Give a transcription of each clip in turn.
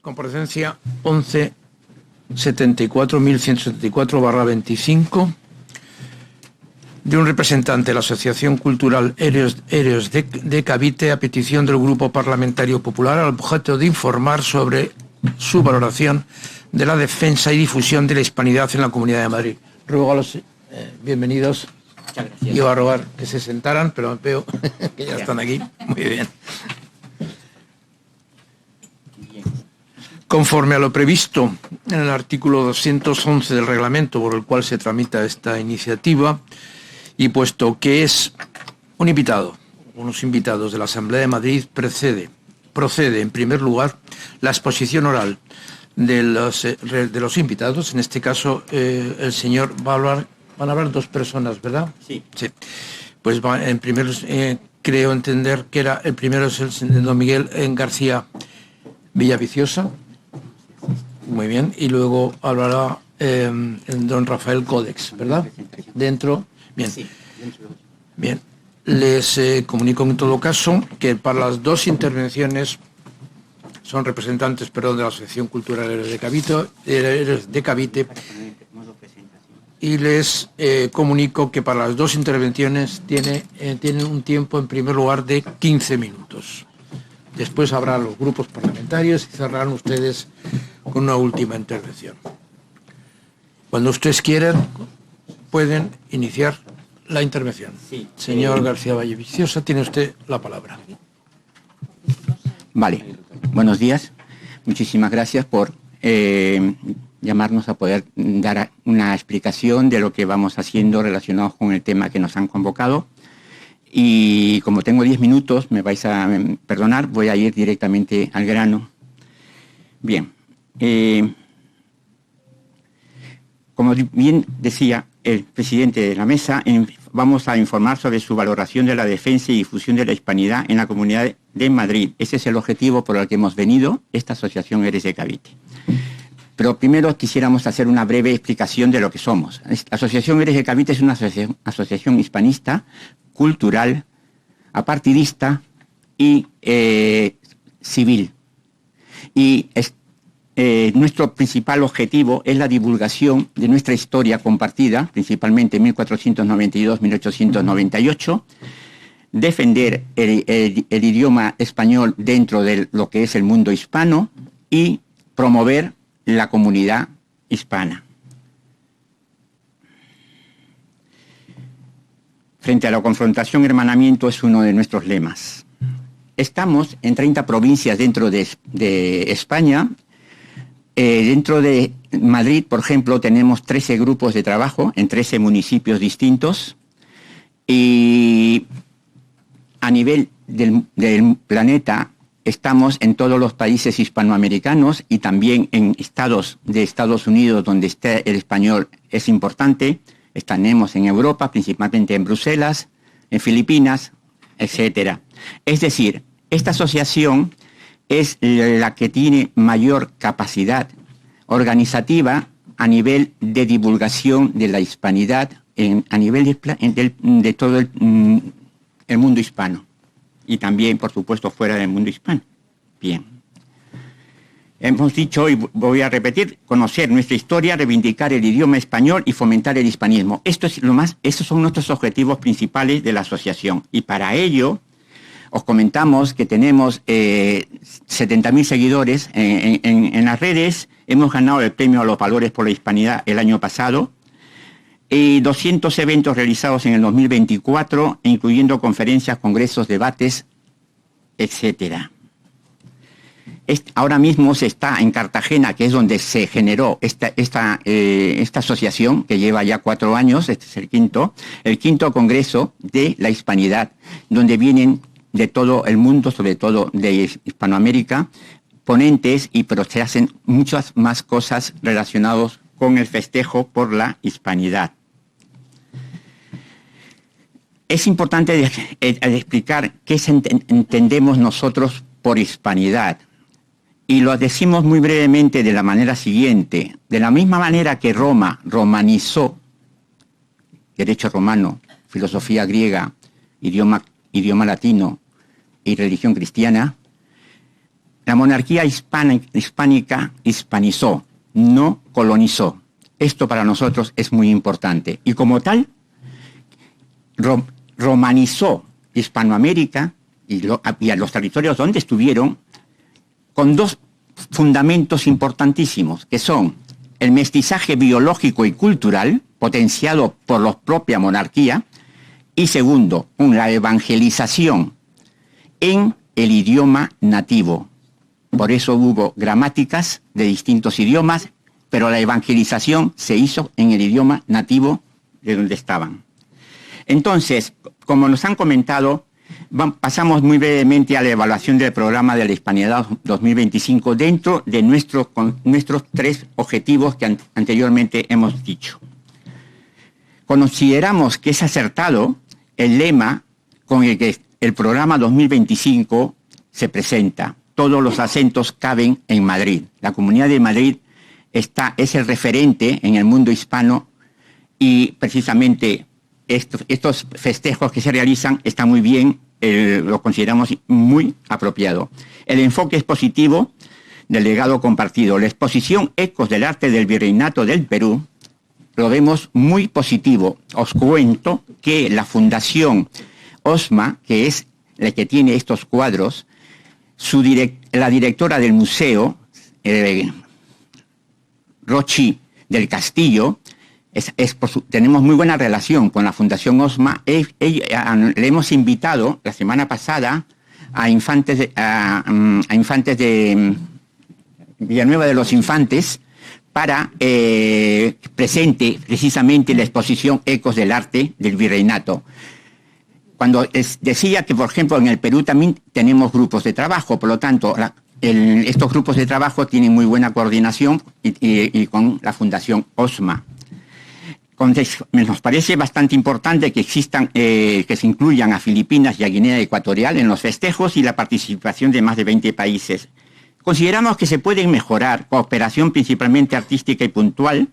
Comparecencia 1174.174/25 de un representante de la Asociación Cultural Héroes de Cavite a petición del Grupo Parlamentario Popular al objeto de informar sobre su valoración de la defensa y difusión de la hispanidad en la Comunidad de Madrid. Ruego a los bienvenidos. Muchas gracias. Iba a rogar que se sentaran, pero veo que ya están aquí. Muy bien. Conforme a lo previsto en el artículo 211 del reglamento por el cual se tramita esta iniciativa, y puesto que es unos invitados de la Asamblea de Madrid, procede en primer lugar la exposición oral de los invitados. En este caso, el señor van a hablar dos personas, ¿verdad? Sí. Sí. Pues en primer, creo entender que el primero es el don Miguel García Villaviciosa. Muy bien. Y luego hablará el don Rafael Códex, ¿verdad? Dentro. Bien. Sí, Bien. Les comunico en todo caso que para las dos intervenciones son representantes, de la Asociación Cultural Héroes de Cavite, y les comunico que para las dos intervenciones tienen un tiempo en primer lugar de 15 minutos. Después habrá los grupos parlamentarios y cerrarán ustedes con una última intervención. Cuando ustedes quieran, pueden iniciar la intervención. Sí. Señor García Villaviciosa, tiene usted la palabra. Vale. Buenos días. Muchísimas gracias por llamarnos a poder dar una explicación de lo que vamos haciendo relacionados con el tema que nos han convocado. Y como tengo 10 minutos, me vais a perdonar, voy a ir directamente al grano. Bien. Como bien decía el presidente de la mesa, vamos a informar sobre su valoración de la defensa y difusión de la hispanidad en la Comunidad de Madrid. Ese es el objetivo por el que hemos venido, esta Asociación Héroes de Cavite. Pero primero quisiéramos hacer una breve explicación de lo que somos. La Asociación Héroes de Cavite es una asociación hispanista, cultural, apartidista y civil. Y nuestro principal objetivo es la divulgación de nuestra historia compartida, principalmente 1492-1898, defender el idioma español dentro de lo que es el mundo hispano y promover la comunidad hispana. Frente a la confrontación, hermanamiento es uno de nuestros lemas. Estamos en 30 provincias dentro de España. Dentro de Madrid, por ejemplo, tenemos 13 grupos de trabajo en 13 municipios distintos. Y a nivel del planeta, estamos en todos los países hispanoamericanos y también en estados de Estados Unidos donde el español es importante. Estaremos en Europa, principalmente en Bruselas, en Filipinas, etc. Es decir, esta asociación es la que tiene mayor capacidad organizativa a nivel de divulgación de la hispanidad a nivel de todo el mundo hispano y también, por supuesto, fuera del mundo hispano. Bien. Hemos dicho, y voy a repetir, conocer nuestra historia, reivindicar el idioma español y fomentar el hispanismo. Estos son nuestros objetivos principales de la asociación. Y para ello, os comentamos que tenemos 70.000 seguidores en las redes. Hemos ganado el premio a los valores por la hispanidad el año pasado. Y 200 eventos realizados en el 2024, incluyendo conferencias, congresos, debates, etc. Ahora mismo se está en Cartagena, que es donde se generó esta asociación, que lleva ya 4 años, este es el quinto congreso de la hispanidad, donde vienen de todo el mundo, sobre todo de Hispanoamérica, ponentes, pero se hacen muchas más cosas relacionadas con el festejo por la hispanidad. Es importante explicar qué entendemos nosotros por hispanidad. Y lo decimos muy brevemente de la manera siguiente. De la misma manera que Roma romanizó, derecho romano, filosofía griega, idioma latino y religión cristiana, la monarquía hispánica hispanizó, no colonizó. Esto para nosotros es muy importante. Y como tal, romanizó Hispanoamérica y a los territorios donde estuvieron con dos fundamentos importantísimos, que son el mestizaje biológico y cultural, potenciado por la propia monarquía, y segundo, la evangelización en el idioma nativo. Por eso hubo gramáticas de distintos idiomas, pero la evangelización se hizo en el idioma nativo de donde estaban. Entonces, como nos han comentado, pasamos muy brevemente a la evaluación del programa de la Hispanidad 2025 dentro de nuestros 3 objetivos que anteriormente hemos dicho. Consideramos que es acertado el lema con el que el programa 2025 se presenta. Todos los acentos caben en Madrid. La Comunidad de Madrid es el referente en el mundo hispano y precisamente estos festejos que se realizan están muy bien, lo consideramos muy apropiado. El enfoque es positivo del legado compartido. La exposición Ecos del Arte del Virreinato del Perú lo vemos muy positivo. Os cuento que la Fundación OSMA, que es la que tiene estos cuadros, la directora del museo, Rochi del Castillo, tenemos muy buena relación con la Fundación OSMA. Le hemos invitado la semana pasada a infantes de Villanueva de los Infantes para presente precisamente la exposición Ecos del Arte del Virreinato. Cuando decía que, por ejemplo, en el Perú también tenemos grupos de trabajo, por lo tanto, estos grupos de trabajo tienen muy buena coordinación y con la Fundación OSMA. Nos parece bastante importante que que se incluyan a Filipinas y a Guinea Ecuatorial en los festejos y la participación de más de 20 países. Consideramos que se pueden mejorar cooperación principalmente artística y puntual,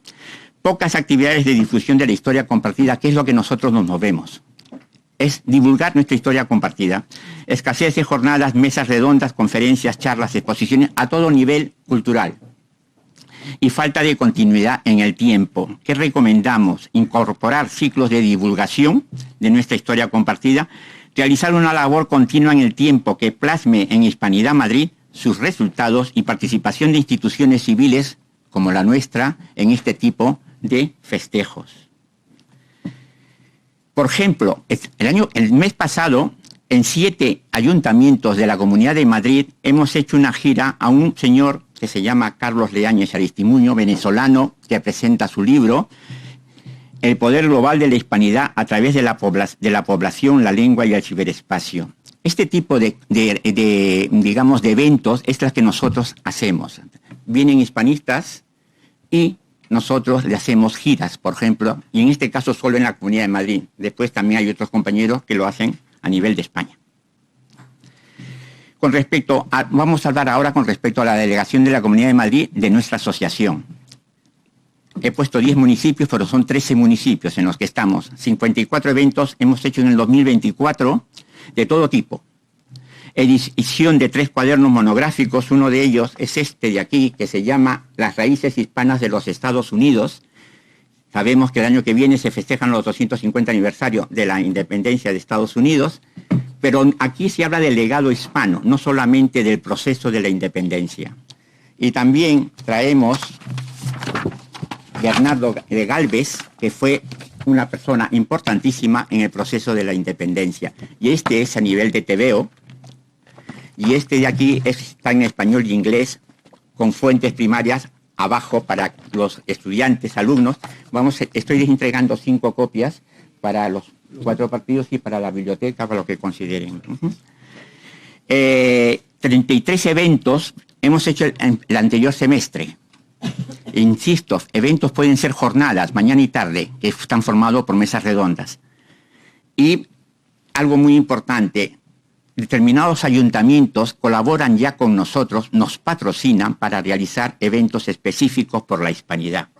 pocas actividades de difusión de la historia compartida, que es lo que nosotros nos movemos. Es divulgar nuestra historia compartida. Escasez de jornadas, mesas redondas, conferencias, charlas, exposiciones a todo nivel cultural. Y falta de continuidad en el tiempo. ¿Qué recomendamos? Incorporar ciclos de divulgación de nuestra historia compartida, realizar una labor continua en el tiempo que plasme en Hispanidad Madrid sus resultados y participación de instituciones civiles como la nuestra en este tipo de festejos. Por ejemplo, el mes pasado, en 7 ayuntamientos de la Comunidad de Madrid, hemos hecho una gira a un señor que se llama Carlos Leáñez Aristimuño, venezolano, que presenta su libro, El poder global de la hispanidad a través de la población, la lengua y el ciberespacio. Este tipo de eventos es las que nosotros hacemos. Vienen hispanistas y nosotros le hacemos giras, por ejemplo, y en este caso solo en la Comunidad de Madrid. Después también hay otros compañeros que lo hacen a nivel de España. Vamos a hablar ahora con respecto a la delegación de la Comunidad de Madrid de nuestra asociación. He puesto 10 municipios, pero son 13 municipios en los que estamos. 54 eventos hemos hecho en el 2024 de todo tipo. Edición de 3 cuadernos monográficos, uno de ellos es este de aquí, que se llama Las raíces hispanas de los Estados Unidos. Sabemos que el año que viene se festejan los 250 aniversarios de la independencia de Estados Unidos, pero aquí se habla del legado hispano, no solamente del proceso de la independencia. Y también traemos Bernardo de Galvez, que fue una persona importantísima en el proceso de la independencia. Y este es a nivel de TVO. Y este de aquí está en español y inglés, con fuentes primarias abajo para los estudiantes, alumnos. Estoy entregando 5 copias para los 4 partidos y para la biblioteca, para lo que consideren. 33 eventos hemos hecho el anterior semestre. Insisto, eventos pueden ser jornadas, mañana y tarde, que están formados por mesas redondas. Y algo muy importante, determinados ayuntamientos colaboran ya con nosotros, nos patrocinan para realizar eventos específicos por la hispanidad.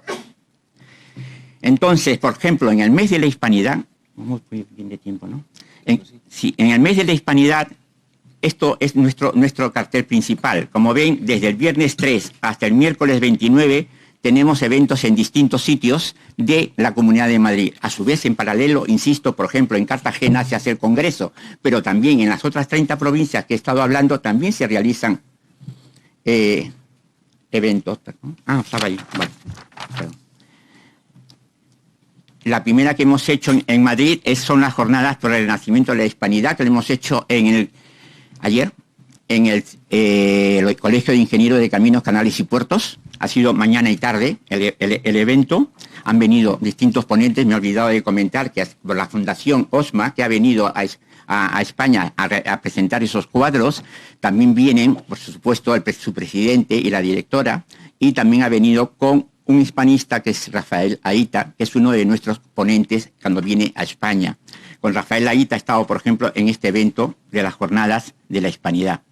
Entonces, por ejemplo, en el mes de la hispanidad, vamos bien de tiempo, ¿no? En el mes de la hispanidad esto es nuestro cartel principal. Como ven, desde el viernes 3 hasta el miércoles 29 tenemos eventos en distintos sitios de la Comunidad de Madrid. A su vez, en paralelo, insisto, por ejemplo, en Cartagena se hace el Congreso, pero también en las otras 30 provincias que he estado hablando también se realizan eventos. Estaba ahí. Vale. Perdón. La primera que hemos hecho en Madrid son las jornadas por el renacimiento de la hispanidad, que lo hemos hecho ayer en el Colegio de Ingenieros de Caminos, Canales y Puertos. Ha sido mañana y tarde el evento. Han venido distintos ponentes, me he olvidado de comentar que por la Fundación OSMA, que ha venido a España a presentar esos cuadros. También vienen, por supuesto, su presidente y la directora, y también ha venido con un hispanista que es Rafael Aita, que es uno de nuestros ponentes cuando viene a España. Con Rafael Aita ha estado, por ejemplo, en este evento de las jornadas de la hispanidad.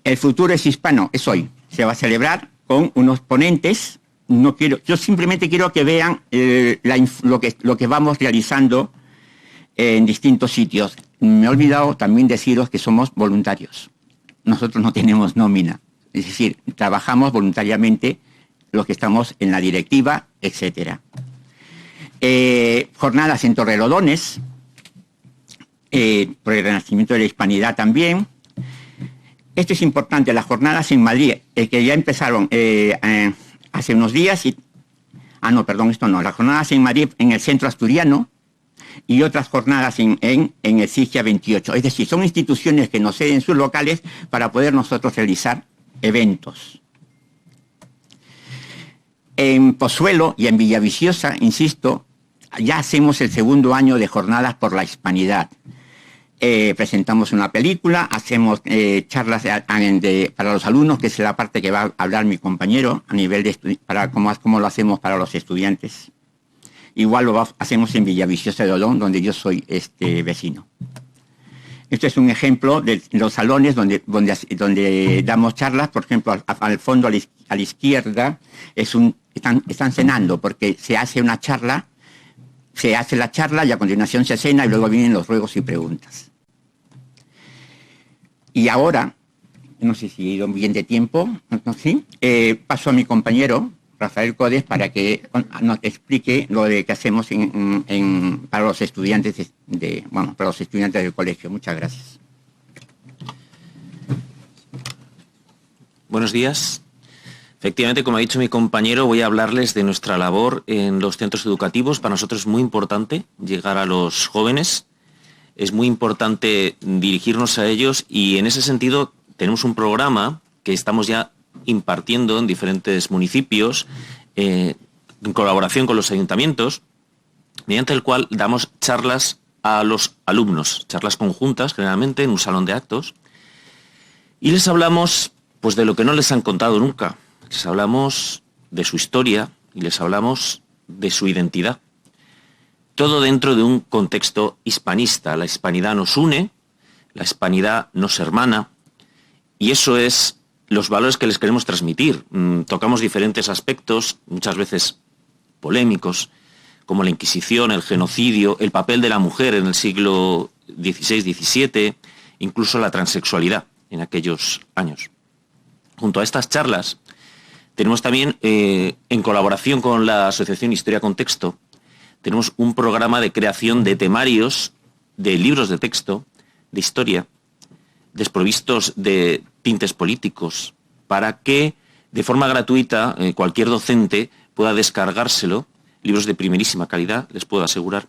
El futuro es hispano, es hoy. Se va a celebrar con unos ponentes. Yo simplemente quiero que vean lo que vamos realizando en distintos sitios. Me he olvidado también deciros que somos voluntarios. Nosotros no tenemos nómina. Es decir, trabajamos voluntariamente los que estamos en la directiva, etc. Jornadas en Torrelodones, por el renacimiento de la hispanidad también. Esto es importante, las jornadas en Madrid, que ya empezaron hace unos días. Las jornadas en Madrid en el centro asturiano y otras jornadas en el Sigia 28. Es decir, son instituciones que nos ceden sus locales para poder nosotros realizar eventos. En Pozuelo y en Villaviciosa, insisto, ya hacemos el segundo año de jornadas por la hispanidad. Presentamos una película, hacemos charlas para los alumnos, que es la parte que va a hablar mi compañero, a nivel de cómo lo hacemos para los estudiantes. Igual hacemos en Villaviciosa de Odón, donde yo soy vecino. Este es un ejemplo de los salones donde damos charlas. Por ejemplo, al fondo, a la izquierda, están cenando, porque se hace la charla y a continuación se cena y luego vienen los ruegos y preguntas. Y ahora, no sé si he ido bien de tiempo, ¿sí? Paso a mi compañero, Rafael Codes, para que nos explique lo de que hacemos para los estudiantes para los estudiantes del colegio. Muchas gracias. Buenos días. Efectivamente, como ha dicho mi compañero, voy a hablarles de nuestra labor en los centros educativos. Para nosotros es muy importante llegar a los jóvenes, es muy importante dirigirnos a ellos y en ese sentido tenemos un programa que estamos ya impartiendo en diferentes municipios en colaboración con los ayuntamientos, mediante el cual damos charlas a los alumnos, charlas conjuntas generalmente en un salón de actos, y les hablamos pues de lo que no les han contado nunca. Les hablamos de su historia y les hablamos de su identidad. Todo dentro de un contexto hispanista. La hispanidad nos une, la hispanidad nos hermana, y eso es los valores que les queremos transmitir. Tocamos diferentes aspectos, muchas veces polémicos, como la Inquisición, el genocidio, el papel de la mujer en el siglo XVI-XVII, incluso la transexualidad en aquellos años. Junto a estas charlas, tenemos también, en colaboración con la Asociación Historia Contexto, tenemos un programa de creación de temarios, de libros de texto, de historia, desprovistos de tintes políticos, para que de forma gratuita cualquier docente pueda descargárselo, libros de primerísima calidad, les puedo asegurar.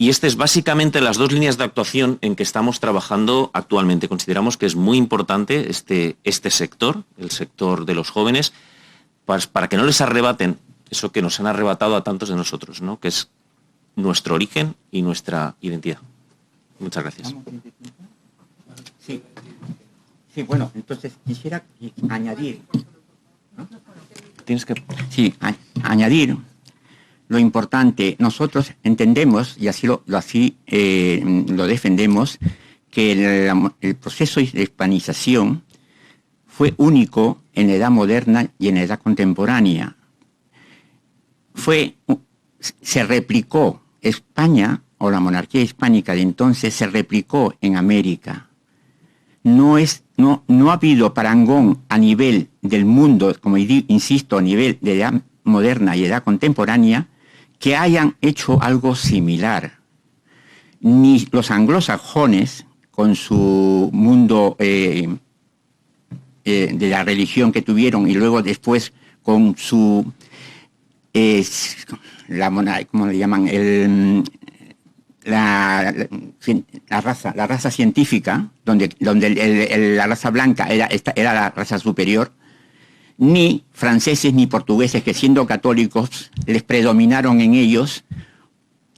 Y este es básicamente las dos líneas de actuación en que estamos trabajando actualmente. Consideramos que es muy importante este sector, el sector de los jóvenes, para que no les arrebaten eso que nos han arrebatado a tantos de nosotros, ¿no? Que es nuestro origen y nuestra identidad. Muchas gracias. Sí, bueno, entonces quisiera añadir, ¿no? Tienes que... Sí, añadir lo importante. Nosotros entendemos, y así lo defendemos, que el proceso de hispanización fue único en la edad moderna y en la edad contemporánea. Se replicó España, o la monarquía hispánica de entonces, se replicó en América. no ha habido parangón a nivel del mundo, como insisto, a nivel de edad moderna y edad contemporánea, que hayan hecho algo similar. Ni los anglosajones, con su mundo de la religión que tuvieron, y luego después con su ¿cómo le llaman? La raza científica, donde la raza blanca era la raza superior, ni franceses ni portugueses, que siendo católicos les predominaron en ellos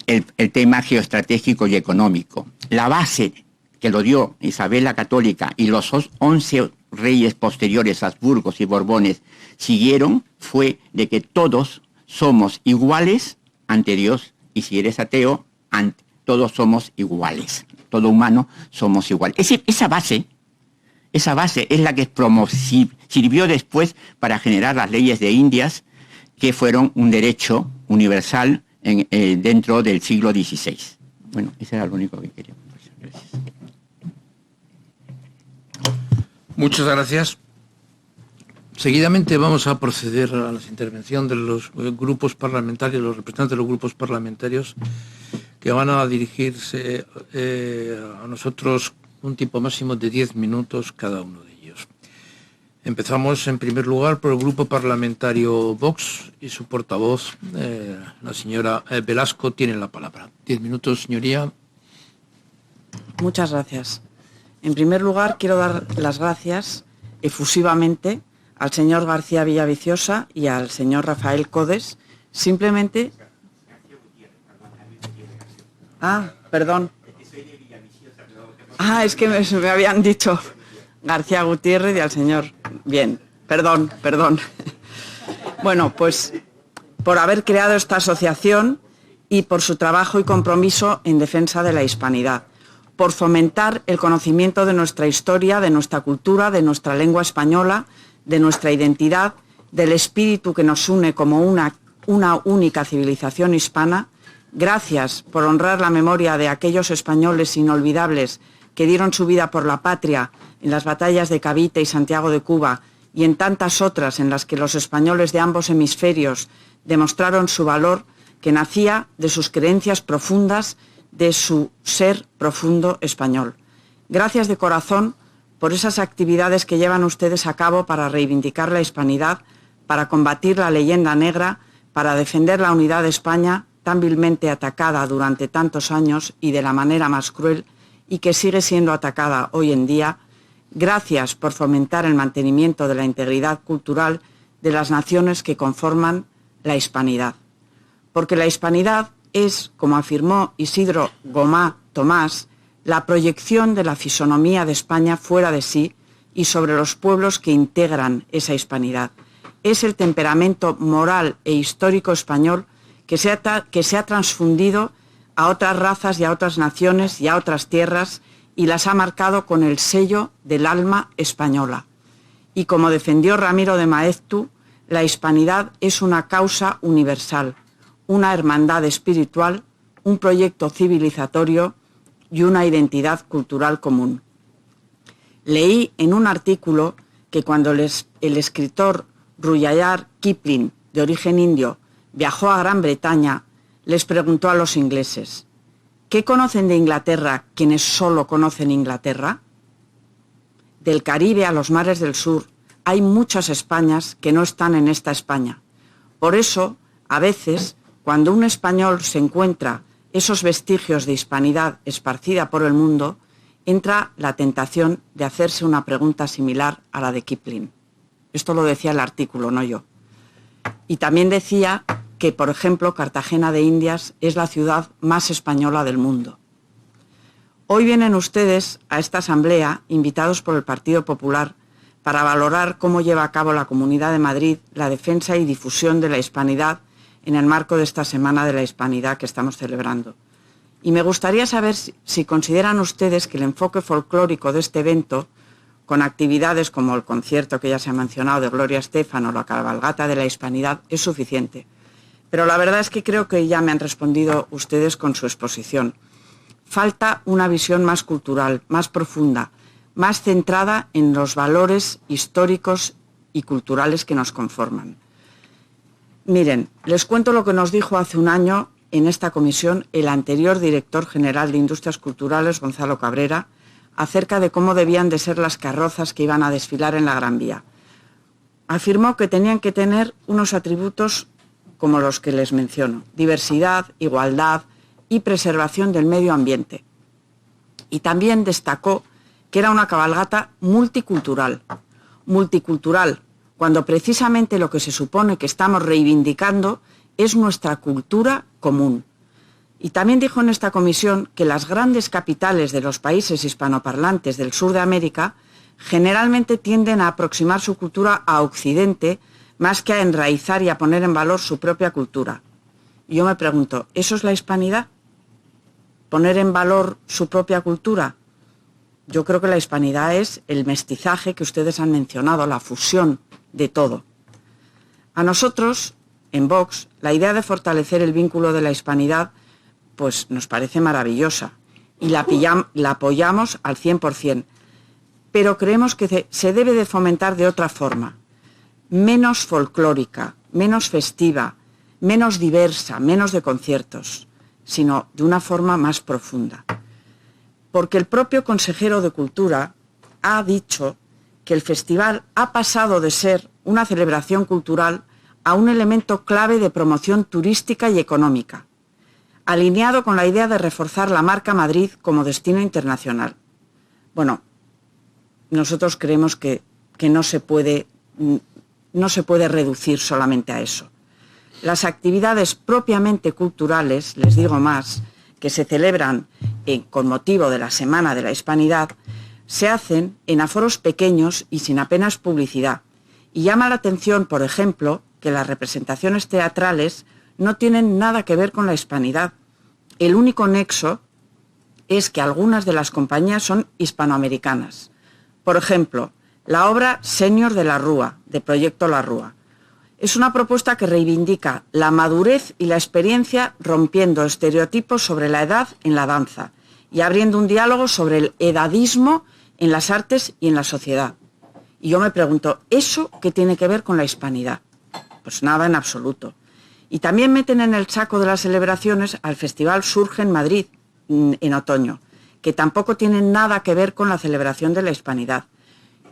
el tema geoestratégico y económico. La base que lo dio Isabel la Católica y los 11 reyes posteriores, Habsburgos y Borbones, siguieron, fue de que todos somos iguales ante Dios, y si eres ateo, todos somos iguales. Todo humano somos iguales. Esa base es la que sirvió después para generar las leyes de Indias, que fueron un derecho universal dentro del siglo XVI. Bueno, eso era lo único que quería. Gracias. Muchas gracias. Seguidamente vamos a proceder a la intervención de los grupos parlamentarios, los representantes de los grupos parlamentarios, que van a dirigirse a nosotros un tiempo máximo de 10 minutos cada uno de ellos. Empezamos en primer lugar por el grupo parlamentario Vox y su portavoz, la señora Velasco, tiene la palabra. 10 minutos, señoría. Muchas gracias. En primer lugar, quiero dar las gracias efusivamente al señor García Villaviciosa y al señor Rafael Codes, simplemente... Perdón. Es que me habían dicho García Gutiérrez y al señor... Bien, perdón. Bueno, pues por haber creado esta asociación y por su trabajo y compromiso en defensa de la hispanidad, por fomentar el conocimiento de nuestra historia, de nuestra cultura, de nuestra lengua española, de nuestra identidad, del espíritu que nos une como una única civilización hispana. Gracias por honrar la memoria de aquellos españoles inolvidables que dieron su vida por la patria en las batallas de Cavite y Santiago de Cuba, y en tantas otras en las que los españoles de ambos hemisferios demostraron su valor, que nacía de sus creencias profundas, de su ser profundo español. Gracias de corazón por esas actividades que llevan ustedes a cabo para reivindicar la hispanidad, para combatir la leyenda negra, para defender la unidad de España, tan vilmente atacada durante tantos años y de la manera más cruel, y que sigue siendo atacada hoy en día. Gracias por fomentar el mantenimiento de la integridad cultural de las naciones que conforman la hispanidad. Porque la hispanidad es, como afirmó Isidro Gomá Tomás, la proyección de la fisonomía de España fuera de sí y sobre los pueblos que integran esa hispanidad. Es el temperamento moral e histórico español que se ha transfundido a otras razas y a otras naciones y a otras tierras, y las ha marcado con el sello del alma española. Y como defendió Ramiro de Maeztu, la hispanidad es una causa universal, una hermandad espiritual, un proyecto civilizatorio y una identidad cultural común. Leí en un artículo que cuando el escritor Rudyard Kipling, de origen indio, viajó a Gran Bretaña, les preguntó a los ingleses: ¿qué conocen de Inglaterra quienes solo conocen Inglaterra? Del Caribe a los mares del sur hay muchas Españas que no están en esta España. Por eso, a veces, cuando un español se encuentra esos vestigios de hispanidad esparcida por el mundo, entra la tentación de hacerse una pregunta similar a la de Kipling. Esto lo decía el artículo, no yo. Y también decía que, por ejemplo, Cartagena de Indias es la ciudad más española del mundo. Hoy vienen ustedes a esta asamblea, invitados por el Partido Popular, para valorar cómo lleva a cabo la Comunidad de Madrid la defensa y difusión de la hispanidad en el marco de esta Semana de la Hispanidad que estamos celebrando. Y me gustaría saber si consideran ustedes que el enfoque folclórico de este evento, con actividades como el concierto que ya se ha mencionado de Gloria Estefan o la cabalgata de la hispanidad, es suficiente. Pero la verdad es que creo que ya me han respondido ustedes con su exposición. Falta una visión más cultural, más profunda, más centrada en los valores históricos y culturales que nos conforman. Miren, les cuento lo que nos dijo hace un año en esta comisión el anterior director general de Industrias Culturales, Gonzalo Cabrera, acerca de cómo debían de ser las carrozas que iban a desfilar en la Gran Vía. Afirmó que tenían que tener unos atributos como los que les menciono: diversidad, igualdad y preservación del medio ambiente. Y también destacó que era una cabalgata multicultural. Multicultural, cuando precisamente lo que se supone que estamos reivindicando es nuestra cultura común. Y también dijo en esta comisión que las grandes capitales de los países hispanoparlantes del sur de América generalmente tienden a aproximar su cultura a Occidente más que a enraizar y a poner en valor su propia cultura. Y yo me pregunto, ¿eso es la hispanidad? ¿Poner en valor su propia cultura? Yo creo que la hispanidad es el mestizaje que ustedes han mencionado, la fusión de todo. A nosotros, en Vox, la idea de fortalecer el vínculo de la hispanidad pues nos parece maravillosa y la apoyamos al 100%, pero creemos que se debe de fomentar de otra forma, menos folclórica, menos festiva, menos diversa, menos de conciertos, sino de una forma más profunda. Porque el propio consejero de Cultura ha dicho que el festival ha pasado de ser una celebración cultural a un elemento clave de promoción turística y económica, alineado con la idea de reforzar la marca Madrid como destino internacional. Bueno, nosotros creemos que no se puede reducir solamente a eso. Las actividades propiamente culturales, les digo más, que se celebran con motivo de la Semana de la Hispanidad, se hacen en aforos pequeños y sin apenas publicidad. Y llama la atención, por ejemplo, que las representaciones teatrales no tienen nada que ver con la hispanidad. El único nexo es que algunas de las compañías son hispanoamericanas. Por ejemplo, la obra Senior de la Rúa, de Proyecto La Rúa. Es una propuesta que reivindica la madurez y la experiencia rompiendo estereotipos sobre la edad en la danza y abriendo un diálogo sobre el edadismo en las artes y en la sociedad. Y yo me pregunto, ¿eso qué tiene que ver con la hispanidad? Pues nada en absoluto. Y también meten en el saco de las celebraciones al Festival Surge en Madrid en otoño, que tampoco tienen nada que ver con la celebración de la hispanidad.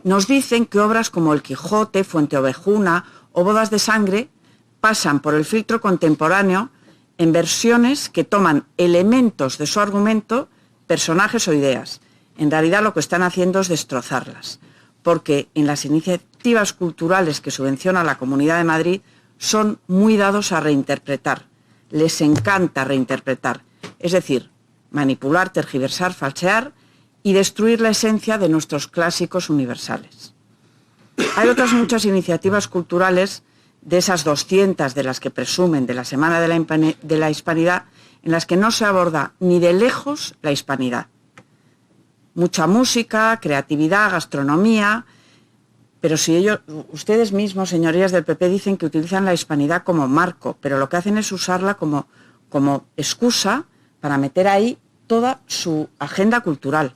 Nos dicen que obras como El Quijote, Fuenteovejuna o Bodas de Sangre pasan por el filtro contemporáneo en versiones que toman elementos de su argumento, personajes o ideas. En realidad lo que están haciendo es destrozarlas, porque en las iniciativas culturales que subvenciona la Comunidad de Madrid son muy dados a reinterpretar. Les encanta reinterpretar, es decir, manipular, tergiversar, falsear y destruir la esencia de nuestros clásicos universales. Hay otras muchas iniciativas culturales, de esas 200 de las que presumen de la Semana de la Hispanidad, en las que no se aborda ni de lejos la hispanidad. Mucha música, creatividad, gastronomía, pero si ustedes mismos, señorías del PP, dicen que utilizan la hispanidad como marco, pero lo que hacen es usarla como excusa para meter ahí toda su agenda cultural.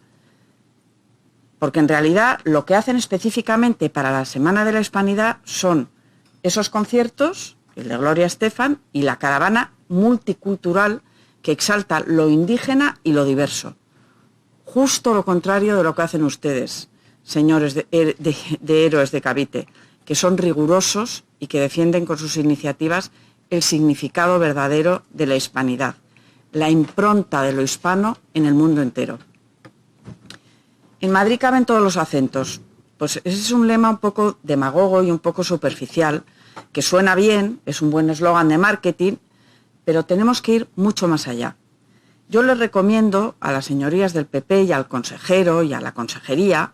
Porque en realidad lo que hacen específicamente para la Semana de la Hispanidad son esos conciertos, el de Gloria Estefan y la caravana multicultural que exalta lo indígena y lo diverso. Justo lo contrario de lo que hacen ustedes, señores de héroes de Cavite, que son rigurosos y que defienden con sus iniciativas el significado verdadero de la hispanidad, la impronta de lo hispano en el mundo entero. En Madrid caben todos los acentos. Pues ese es un lema un poco demagogo y un poco superficial, que suena bien, es un buen eslogan de marketing, pero tenemos que ir mucho más allá. Yo les recomiendo a las señorías del PP y al consejero y a la consejería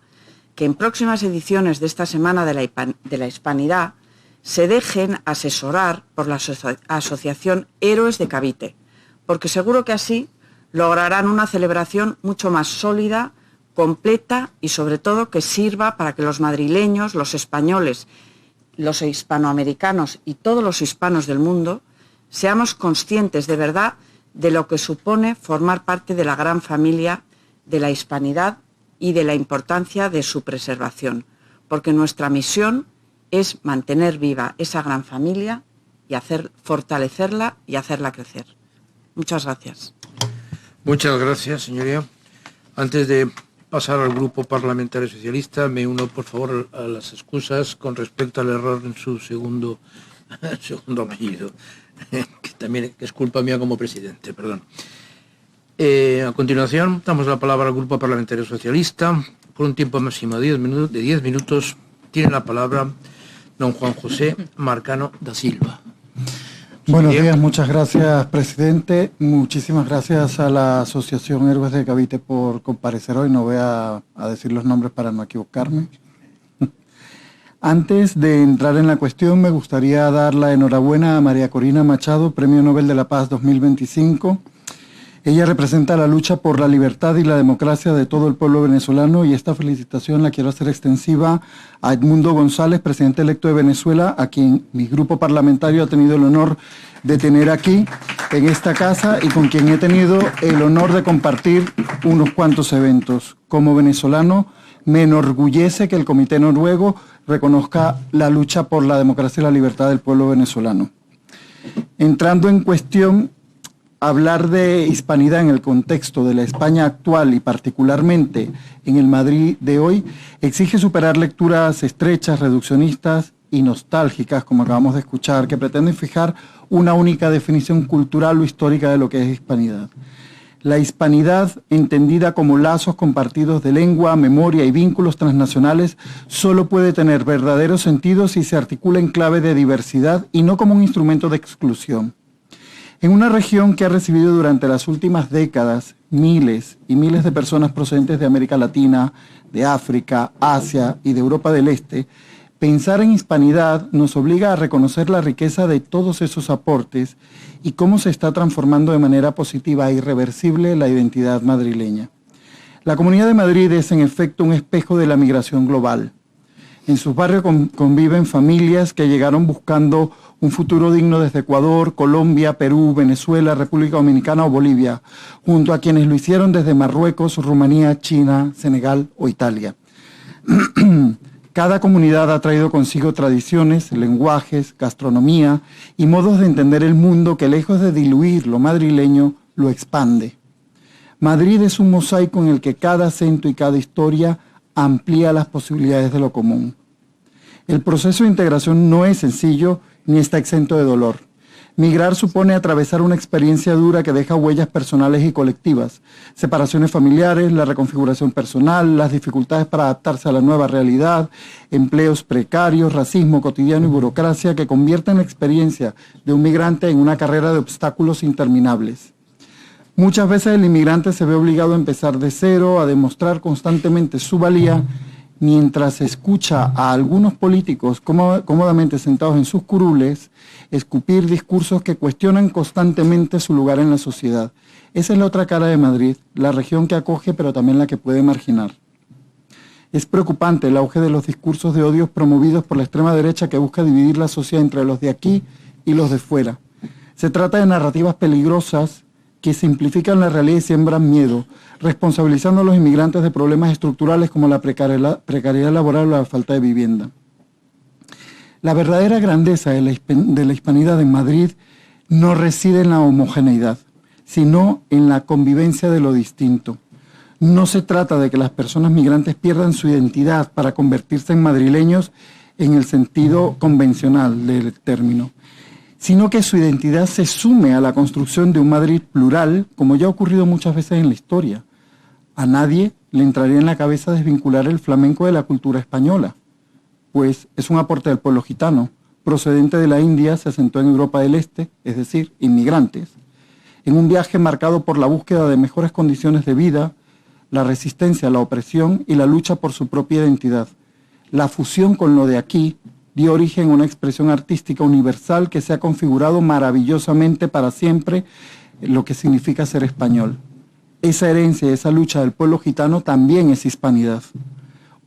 que en próximas ediciones de esta Semana de la Hispanidad se dejen asesorar por la Asociación Héroes de Cavite, porque seguro que así lograrán una celebración mucho más sólida, completa y sobre todo que sirva para que los madrileños, los españoles, los hispanoamericanos y todos los hispanos del mundo seamos conscientes de verdad de lo que supone formar parte de la gran familia de la hispanidad y de la importancia de su preservación, porque nuestra misión es mantener viva esa gran familia y fortalecerla y hacerla crecer. Muchas gracias. Muchas gracias, señoría. Antes de pasar al Grupo Parlamentario Socialista, me uno, por favor, a las excusas con respecto al error en su segundo apellido, que también es culpa mía como presidente, perdón. A continuación, damos la palabra al Grupo Parlamentario Socialista. Por un tiempo máximo de 10 minutos, tiene la palabra don Juan José Marcano da Silva. Buenos días, muchas gracias, presidente. Muchísimas gracias a la Asociación Héroes de Cavite por comparecer hoy. No voy a decir los nombres para no equivocarme. Antes de entrar en la cuestión, me gustaría dar la enhorabuena a María Corina Machado, Premio Nobel de la Paz 2025. Ella representa la lucha por la libertad y la democracia de todo el pueblo venezolano, y esta felicitación la quiero hacer extensiva a Edmundo González, presidente electo de Venezuela, a quien mi grupo parlamentario ha tenido el honor de tener aquí en esta casa y con quien he tenido el honor de compartir unos cuantos eventos. Como venezolano, me enorgullece que el Comité Noruego reconozca la lucha por la democracia y la libertad del pueblo venezolano. Entrando en cuestión, hablar de hispanidad en el contexto de la España actual y particularmente en el Madrid de hoy exige superar lecturas estrechas, reduccionistas y nostálgicas, como acabamos de escuchar, que pretenden fijar una única definición cultural o histórica de lo que es hispanidad. La hispanidad, entendida como lazos compartidos de lengua, memoria y vínculos transnacionales, solo puede tener verdadero sentido si se articula en clave de diversidad y no como un instrumento de exclusión. En una región que ha recibido durante las últimas décadas miles y miles de personas procedentes de América Latina, de África, Asia y de Europa del Este, pensar en hispanidad nos obliga a reconocer la riqueza de todos esos aportes y cómo se está transformando de manera positiva e irreversible la identidad madrileña. La Comunidad de Madrid es en efecto un espejo de la migración global. En sus barrios conviven familias que llegaron buscando un futuro digno desde Ecuador, Colombia, Perú, Venezuela, República Dominicana o Bolivia, junto a quienes lo hicieron desde Marruecos, Rumanía, China, Senegal o Italia. Cada comunidad ha traído consigo tradiciones, lenguajes, gastronomía y modos de entender el mundo que, lejos de diluir lo madrileño, lo expande. Madrid es un mosaico en el que cada acento y cada historia amplía las posibilidades de lo común. El proceso de integración no es sencillo ni está exento de dolor. Migrar supone atravesar una experiencia dura que deja huellas personales y colectivas, separaciones familiares, la reconfiguración personal, las dificultades para adaptarse a la nueva realidad, empleos precarios, racismo cotidiano y burocracia que convierten la experiencia de un migrante en una carrera de obstáculos interminables. Muchas veces el inmigrante se ve obligado a empezar de cero, a demostrar constantemente su valía, mientras escucha a algunos políticos cómodamente sentados en sus curules escupir discursos que cuestionan constantemente su lugar en la sociedad. Esa es la otra cara de Madrid, la región que acoge pero también la que puede marginar. Es preocupante el auge de los discursos de odio promovidos por la extrema derecha que busca dividir la sociedad entre los de aquí y los de fuera. Se trata de narrativas peligrosas que simplifican la realidad y siembran miedo, responsabilizando a los inmigrantes de problemas estructurales como la precariedad laboral o la falta de vivienda. La verdadera grandeza de la hispanidad en Madrid no reside en la homogeneidad, sino en la convivencia de lo distinto. No se trata de que las personas migrantes pierdan su identidad para convertirse en madrileños en el sentido convencional del término, sino que su identidad se sume a la construcción de un Madrid plural, como ya ha ocurrido muchas veces en la historia. A nadie le entraría en la cabeza desvincular el flamenco de la cultura española, pues es un aporte del pueblo gitano, procedente de la India, se asentó en Europa del Este, es decir, inmigrantes, en un viaje marcado por la búsqueda de mejores condiciones de vida, la resistencia a la opresión y la lucha por su propia identidad. La fusión con lo de aquí dio origen a una expresión artística universal que se ha configurado maravillosamente para siempre lo que significa ser español. Esa herencia y esa lucha del pueblo gitano también es hispanidad.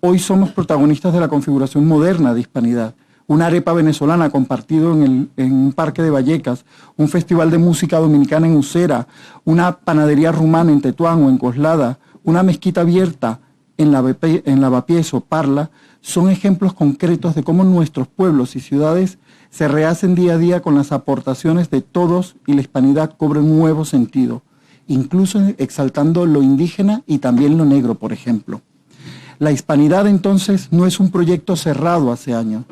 Hoy somos protagonistas de la configuración moderna de hispanidad. Una arepa venezolana compartido en un parque de Vallecas, un festival de música dominicana en Usera, una panadería rumana en Tetuán o en Coslada, una mezquita abierta en Lavapiés o Parla son ejemplos concretos de cómo nuestros pueblos y ciudades se rehacen día a día con las aportaciones de todos y la hispanidad cobra un nuevo sentido, incluso exaltando lo indígena y también lo negro, por ejemplo. La hispanidad entonces no es un proyecto cerrado hace años.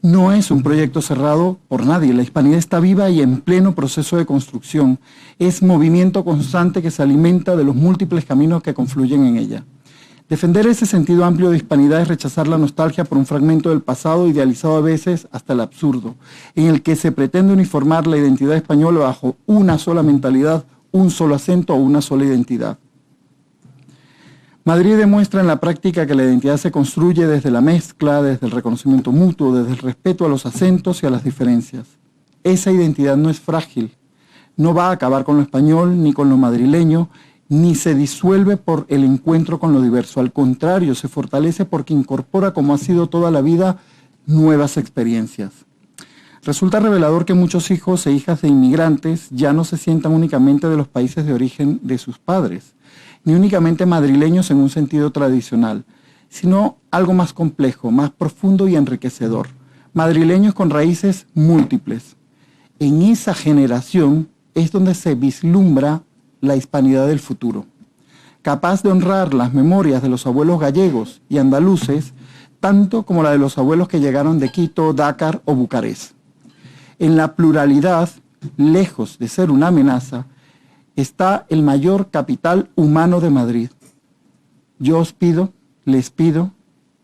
No es un proyecto cerrado por nadie. La hispanidad está viva y en pleno proceso de construcción. Es movimiento constante que se alimenta de los múltiples caminos que confluyen en ella. Defender ese sentido amplio de hispanidad es rechazar la nostalgia por un fragmento del pasado idealizado a veces hasta el absurdo, en el que se pretende uniformar la identidad española bajo una sola mentalidad, un solo acento o una sola identidad. Madrid demuestra en la práctica que la identidad se construye desde la mezcla, desde el reconocimiento mutuo, desde el respeto a los acentos y a las diferencias. Esa identidad no es frágil, no va a acabar con lo español ni con lo madrileño, ni se disuelve por el encuentro con lo diverso. Al contrario, se fortalece porque incorpora, como ha sido toda la vida, nuevas experiencias. Resulta revelador que muchos hijos e hijas de inmigrantes ya no se sientan únicamente de los países de origen de sus padres, ni únicamente madrileños en un sentido tradicional, sino algo más complejo, más profundo y enriquecedor. Madrileños con raíces múltiples. En esa generación es donde se vislumbra la hispanidad del futuro, capaz de honrar las memorias de los abuelos gallegos y andaluces, tanto como la de los abuelos que llegaron de Quito, Dakar o Bucarest. En la pluralidad, lejos de ser una amenaza, está el mayor capital humano de Madrid. Yo os pido, les pido,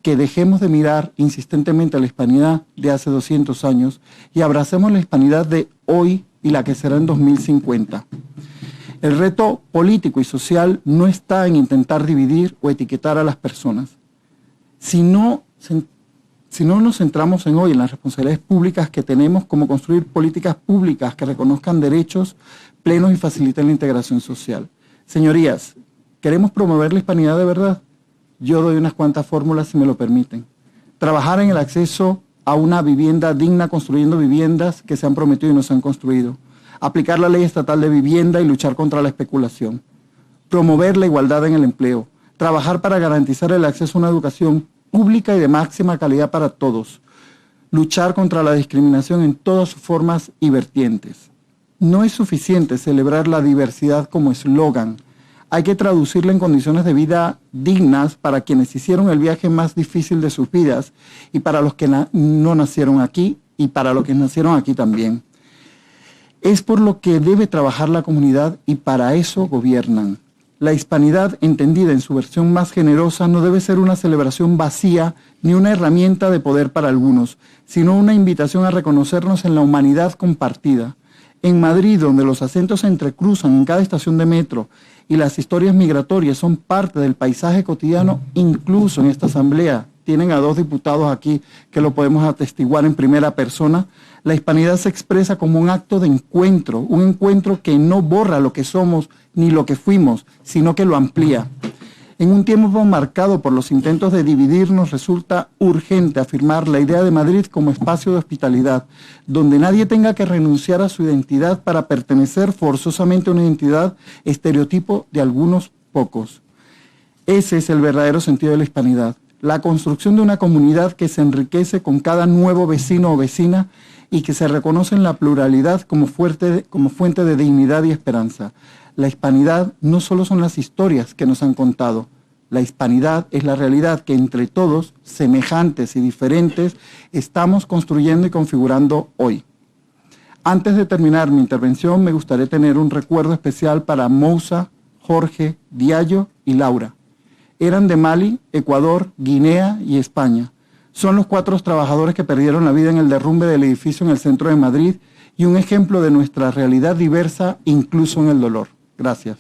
que dejemos de mirar insistentemente a la hispanidad de hace 200 años y abracemos la hispanidad de hoy y la que será en 2050. El reto político y social no está en intentar dividir o etiquetar a las personas. Si no nos centramos en hoy en las responsabilidades públicas que tenemos, como construir políticas públicas que reconozcan derechos plenos y faciliten la integración social. Señorías, ¿queremos promover la hispanidad de verdad? Yo doy unas cuantas fórmulas si me lo permiten. Trabajar en el acceso a una vivienda digna, construyendo viviendas que se han prometido y no se han construido. Aplicar la ley estatal de vivienda y luchar contra la especulación. Promover la igualdad en el empleo. Trabajar para garantizar el acceso a una educación pública y de máxima calidad para todos. Luchar contra la discriminación en todas sus formas y vertientes. No es suficiente celebrar la diversidad como eslogan. Hay que traducirla en condiciones de vida dignas para quienes hicieron el viaje más difícil de sus vidas y para los que no nacieron aquí y para los que nacieron aquí también. Es por lo que debe trabajar la comunidad y para eso gobiernan. La hispanidad, entendida en su versión más generosa, no debe ser una celebración vacía ni una herramienta de poder para algunos, sino una invitación a reconocernos en la humanidad compartida. En Madrid, donde los acentos se entrecruzan en cada estación de metro y las historias migratorias son parte del paisaje cotidiano, incluso en esta asamblea, tienen a 2 diputados aquí que lo podemos atestiguar en primera persona, la hispanidad se expresa como un acto de encuentro, un encuentro que no borra lo que somos ni lo que fuimos, sino que lo amplía. En un tiempo marcado por los intentos de dividirnos, resulta urgente afirmar la idea de Madrid como espacio de hospitalidad, donde nadie tenga que renunciar a su identidad para pertenecer forzosamente a una identidad estereotipo de algunos pocos. Ese es el verdadero sentido de la hispanidad, la construcción de una comunidad que se enriquece con cada nuevo vecino o vecina y que se reconoce en la pluralidad como fuente de dignidad y esperanza. La hispanidad no solo son las historias que nos han contado, la hispanidad es la realidad que entre todos, semejantes y diferentes, estamos construyendo y configurando hoy. Antes de terminar mi intervención, me gustaría tener un recuerdo especial para Moussa, Jorge, Diallo y Laura. Eran de Mali, Ecuador, Guinea y España. Son los 4 trabajadores que perdieron la vida en el derrumbe del edificio en el centro de Madrid y un ejemplo de nuestra realidad diversa, incluso en el dolor. Gracias.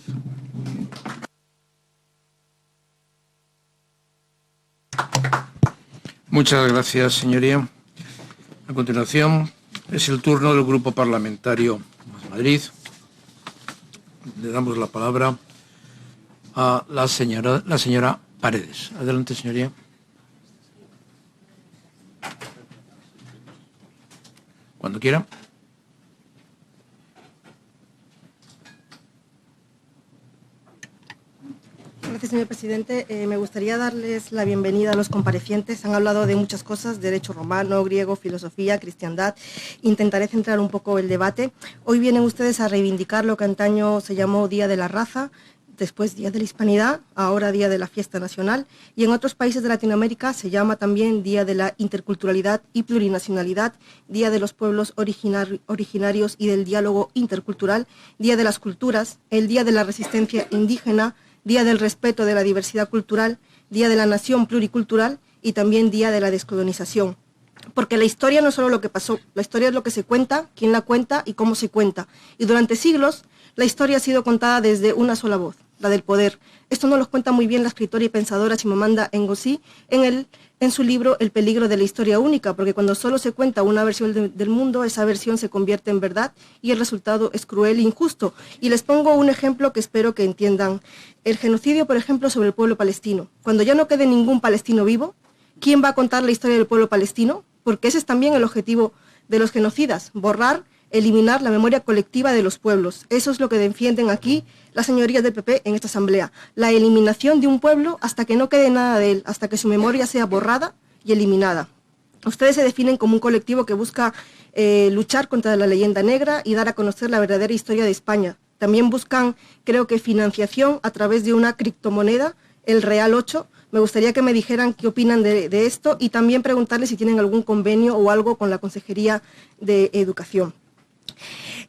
Muchas gracias, señoría. A continuación, es el turno del Grupo Parlamentario Más Madrid. Le damos la palabra a la señora Paredes. Adelante, señoría. Cuando quiera. Gracias, señor presidente. Me gustaría darles la bienvenida a los comparecientes. Han hablado de muchas cosas, derecho romano, griego, filosofía, cristiandad. Intentaré centrar un poco el debate. Hoy vienen ustedes a reivindicar lo que antaño se llamó Día de la Raza, después Día de la Hispanidad, ahora Día de la Fiesta Nacional, y en otros países de Latinoamérica se llama también Día de la Interculturalidad y Plurinacionalidad, Día de los Pueblos Originarios y del Diálogo Intercultural, Día de las Culturas, el Día de la Resistencia Indígena, Día del Respeto de la Diversidad Cultural, Día de la Nación Pluricultural y también Día de la Descolonización. Porque la historia no es solo lo que pasó, la historia es lo que se cuenta, quién la cuenta y cómo se cuenta. Y durante siglos la historia ha sido contada desde una sola voz, la del poder. Esto nos lo cuenta muy bien la escritora y pensadora Chimamanda Ngozi en su libro El peligro de la historia única, porque cuando solo se cuenta una versión del mundo, esa versión se convierte en verdad y el resultado es cruel e injusto. Y les pongo un ejemplo que espero que entiendan. El genocidio, por ejemplo, sobre el pueblo palestino. Cuando ya no quede ningún palestino vivo, ¿quién va a contar la historia del pueblo palestino? Porque ese es también el objetivo de los genocidas, borrar, eliminar la memoria colectiva de los pueblos. Eso es lo que defienden aquí las señorías del PP en esta asamblea. La eliminación de un pueblo hasta que no quede nada de él, hasta que su memoria sea borrada y eliminada. Ustedes se definen como un colectivo que busca luchar contra la leyenda negra y dar a conocer la verdadera historia de España. También buscan, creo que, financiación a través de una criptomoneda, el Real 8. Me gustaría que me dijeran qué opinan de esto y también preguntarles si tienen algún convenio o algo con la Consejería de Educación.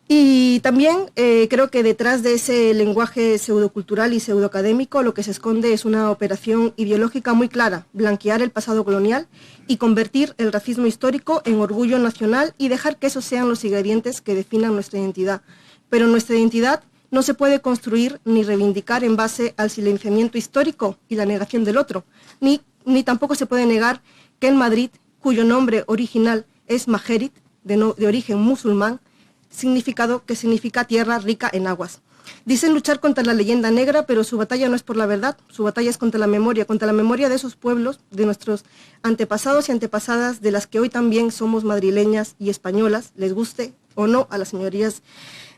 Y también creo que detrás de ese lenguaje pseudocultural y pseudoacadémico lo que se esconde es una operación ideológica muy clara, blanquear el pasado colonial y convertir el racismo histórico en orgullo nacional y dejar que esos sean los ingredientes que definan nuestra identidad. Pero nuestra identidad no se puede construir ni reivindicar en base al silenciamiento histórico y la negación del otro, ni tampoco se puede negar que en Madrid, cuyo nombre original es Majerit, de origen musulmán, significado que significa tierra rica en aguas. Dicen luchar contra la leyenda negra, pero su batalla no es por la verdad, su batalla es contra la memoria de esos pueblos, de nuestros antepasados y antepasadas, de las que hoy también somos madrileñas y españolas, les guste o no a las señorías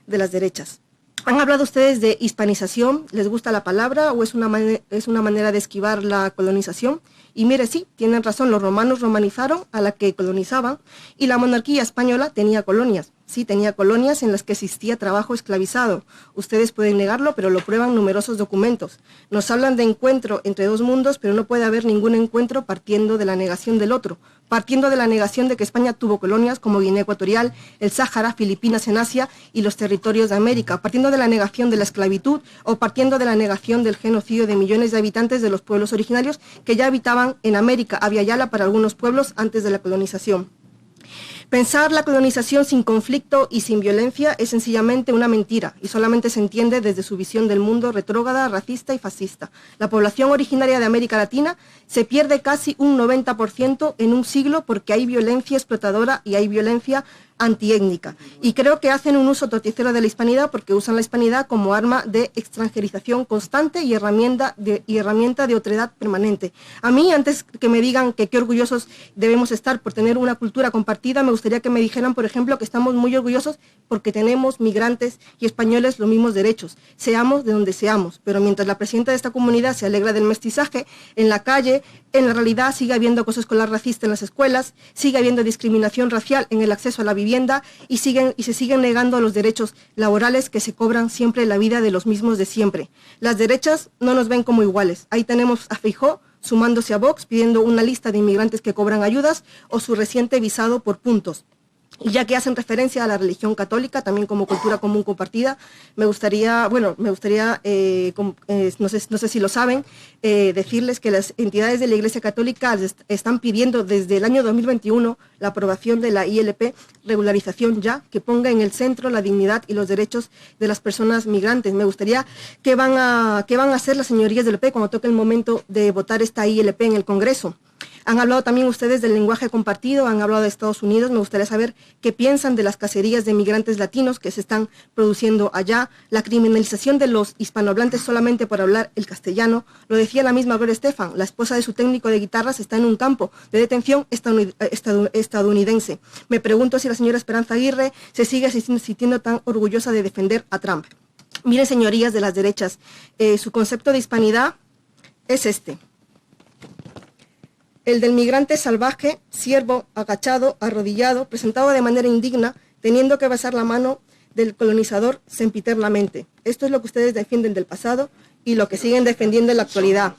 de las derechas. Han hablado ustedes de hispanización, ¿les gusta la palabra o es una manera de esquivar la colonización? Y mire, sí, tienen razón, los romanos romanizaron a la que colonizaban y la monarquía española tenía colonias. Sí, tenía colonias en las que existía trabajo esclavizado. Ustedes pueden negarlo, pero lo prueban numerosos documentos. Nos hablan de encuentro entre dos mundos, pero no puede haber ningún encuentro partiendo de la negación del otro, partiendo de la negación de que España tuvo colonias como Guinea Ecuatorial, el Sáhara, Filipinas en Asia y los territorios de América, partiendo de la negación de la esclavitud o partiendo de la negación del genocidio de millones de habitantes de los pueblos originarios que ya habitaban en América. Había Yala para algunos pueblos antes de la colonización. Pensar la colonización sin conflicto y sin violencia es sencillamente una mentira y solamente se entiende desde su visión del mundo retrógrada, racista y fascista. La población originaria de América Latina se pierde casi un 90% en un siglo porque hay violencia explotadora y hay violencia antiétnica. Y creo que hacen un uso torticero de la hispanidad porque usan la hispanidad como arma de extranjerización constante y herramienta de otredad permanente. A mí, antes que me digan que qué orgullosos debemos estar por tener una cultura compartida, me gustaría que me dijeran, por ejemplo, que estamos muy orgullosos porque tenemos migrantes y españoles los mismos derechos, seamos de donde seamos. Pero mientras la presidenta de esta comunidad se alegra del mestizaje, en la calle, en la realidad sigue habiendo acoso escolar racista en las escuelas, sigue habiendo discriminación racial en el acceso a la vivienda y se siguen negando los derechos laborales que se cobran siempre la vida de los mismos de siempre. Las derechas no nos ven como iguales. Ahí tenemos a Feijóo sumándose a Vox, pidiendo una lista de inmigrantes que cobran ayudas o su reciente visado por puntos. Y ya que hacen referencia a la religión católica, también como cultura común compartida, me gustaría, no sé si lo saben, decirles que las entidades de la Iglesia Católica están pidiendo desde el año 2021 la aprobación de la ILP, regularización ya, que ponga en el centro la dignidad y los derechos de las personas migrantes. Me gustaría qué van a hacer las señorías del PP cuando toque el momento de votar esta ILP en el Congreso. Han hablado también ustedes del lenguaje compartido, han hablado de Estados Unidos. Me gustaría saber qué piensan de las cacerías de migrantes latinos que se están produciendo allá, la criminalización de los hispanohablantes solamente por hablar el castellano. Lo decía la misma Gloria Estefan, la esposa de su técnico de guitarras está en un campo de detención estadounidense. Me pregunto si la señora Esperanza Aguirre se sigue sintiendo tan orgullosa de defender a Trump. Miren, señorías de las derechas, su concepto de hispanidad es este. El del migrante salvaje, siervo, agachado, arrodillado, presentado de manera indigna, teniendo que besar la mano del colonizador sempiternamente. Esto es lo que ustedes defienden del pasado y lo que siguen defendiendo en la actualidad.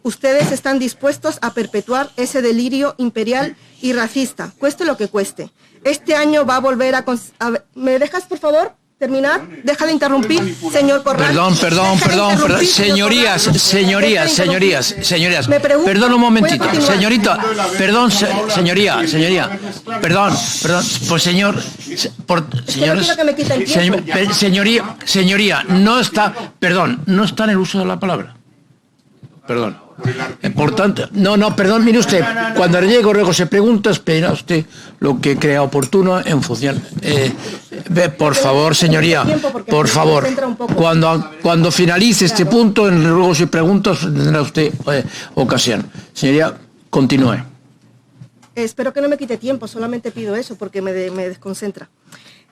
Ustedes están dispuestos a perpetuar ese delirio imperial y racista, cueste lo que cueste. Este año va a volver a... ¿Me dejas, por favor, terminar? Deja de interrumpir, señor Corral. Perdón. Señorías. Perdón un momentito. Señorita, perdón, señoría. Perdón. Pues señores, señoría, no está en el uso de la palabra. Perdón. Por tanto, perdón, mire usted, cuando luego se pregunta, espera usted lo que crea oportuno en función. Por favor, señoría, por favor, cuando finalice este punto, luego si preguntas, tendrá usted ocasión. Señoría, continúe. Espero que no me quite tiempo, solamente pido eso porque me desconcentra.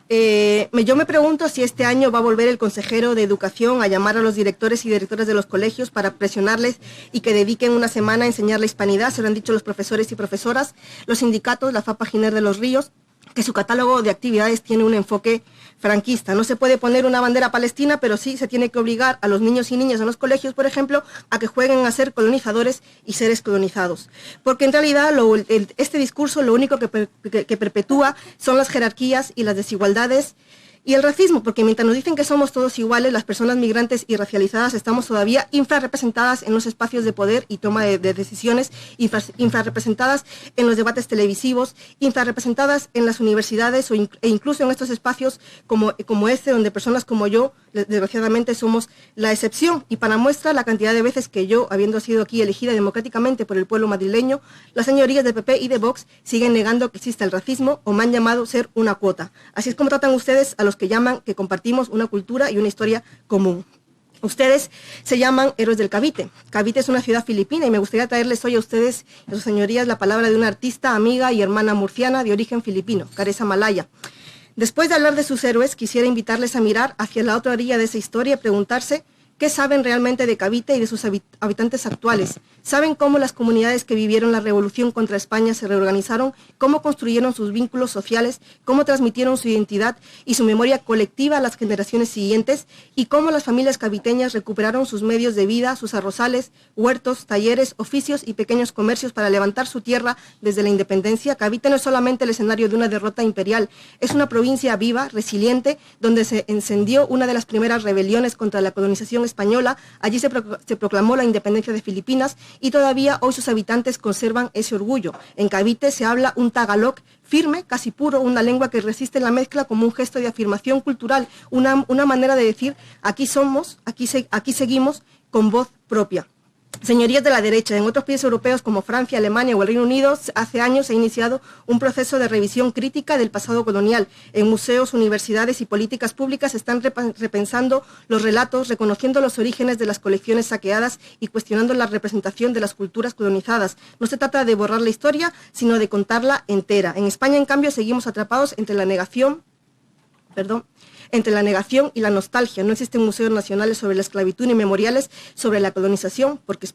Yo me pregunto si este año va a volver el consejero de Educación a llamar a los directores y directoras de los colegios para presionarles y que dediquen una semana a enseñar la hispanidad. Se lo han dicho los profesores y profesoras, los sindicatos, la FAPA Giner de los Ríos, que su catálogo de actividades tiene un enfoque franquista. No se puede poner una bandera palestina, pero sí se tiene que obligar a los niños y niñas en los colegios, por ejemplo, a que jueguen a ser colonizadores y seres colonizados. Porque en realidad este discurso lo único que perpetúa son las jerarquías y las desigualdades y el racismo, porque mientras nos dicen que somos todos iguales, las personas migrantes y racializadas estamos todavía infrarrepresentadas en los espacios de poder y toma de decisiones, infrarrepresentadas en los debates televisivos, infrarrepresentadas en las universidades e incluso en estos espacios como este, donde personas como yo, desgraciadamente, somos la excepción. Y para muestra la cantidad de veces que yo, habiendo sido aquí elegida democráticamente por el pueblo madrileño, las señorías de PP y de Vox siguen negando que exista el racismo o me han llamado ser una cuota. Así es como tratan ustedes a los que llaman que compartimos una cultura y una historia común. Ustedes se llaman héroes del Cavite. Cavite es una ciudad filipina y me gustaría traerles hoy a ustedes, a sus señorías, la palabra de una artista, amiga y hermana murciana de origen filipino, Caressa Malaya. Después de hablar de sus héroes, quisiera invitarles a mirar hacia la otra orilla de esa historia y preguntarse qué saben realmente de Cavite y de sus habitantes actuales. ¿Saben cómo las comunidades que vivieron la revolución contra España se reorganizaron? ¿Cómo construyeron sus vínculos sociales? ¿Cómo transmitieron su identidad y su memoria colectiva a las generaciones siguientes? ¿Y cómo las familias caviteñas recuperaron sus medios de vida, sus arrozales, huertos, talleres, oficios y pequeños comercios para levantar su tierra desde la independencia? Cavite no es solamente el escenario de una derrota imperial, es una provincia viva, resiliente, donde se encendió una de las primeras rebeliones contra la colonización española. Allí se proclamó la independencia de Filipinas y todavía hoy sus habitantes conservan ese orgullo. En Cavite se habla un tagalog firme, casi puro, una lengua que resiste la mezcla como un gesto de afirmación cultural, una manera de decir aquí somos, aquí seguimos con voz propia. Señorías de la derecha, en otros países europeos como Francia, Alemania o el Reino Unido, hace años se ha iniciado un proceso de revisión crítica del pasado colonial. En museos, universidades y políticas públicas están repensando los relatos, reconociendo los orígenes de las colecciones saqueadas y cuestionando la representación de las culturas colonizadas. No se trata de borrar la historia, sino de contarla entera. En España, en cambio, seguimos atrapados entre la negación y la nostalgia. No existen museos nacionales sobre la esclavitud ni memoriales sobre la colonización, porque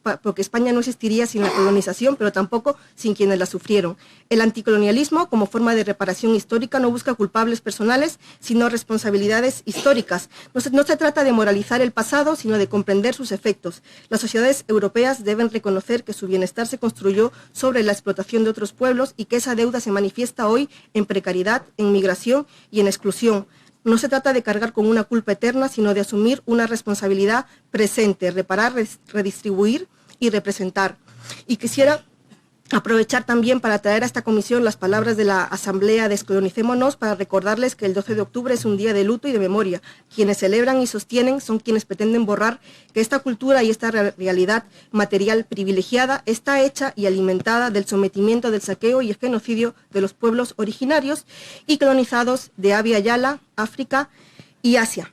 España no existiría sin la colonización, pero tampoco sin quienes la sufrieron. El anticolonialismo, como forma de reparación histórica, no busca culpables personales, sino responsabilidades históricas. No se trata de moralizar el pasado, sino de comprender sus efectos. Las sociedades europeas deben reconocer que su bienestar se construyó sobre la explotación de otros pueblos y que esa deuda se manifiesta hoy en precariedad, en migración y en exclusión. No se trata de cargar con una culpa eterna, sino de asumir una responsabilidad presente, reparar, redistribuir y representar. Y quisiera aprovechar también para traer a esta comisión las palabras de la Asamblea Descolonicémonos para recordarles que el 12 de octubre es un día de luto y de memoria. Quienes celebran y sostienen son quienes pretenden borrar que esta cultura y esta realidad material privilegiada está hecha y alimentada del sometimiento, del saqueo y el genocidio de los pueblos originarios y colonizados de Abya Yala, África y Asia.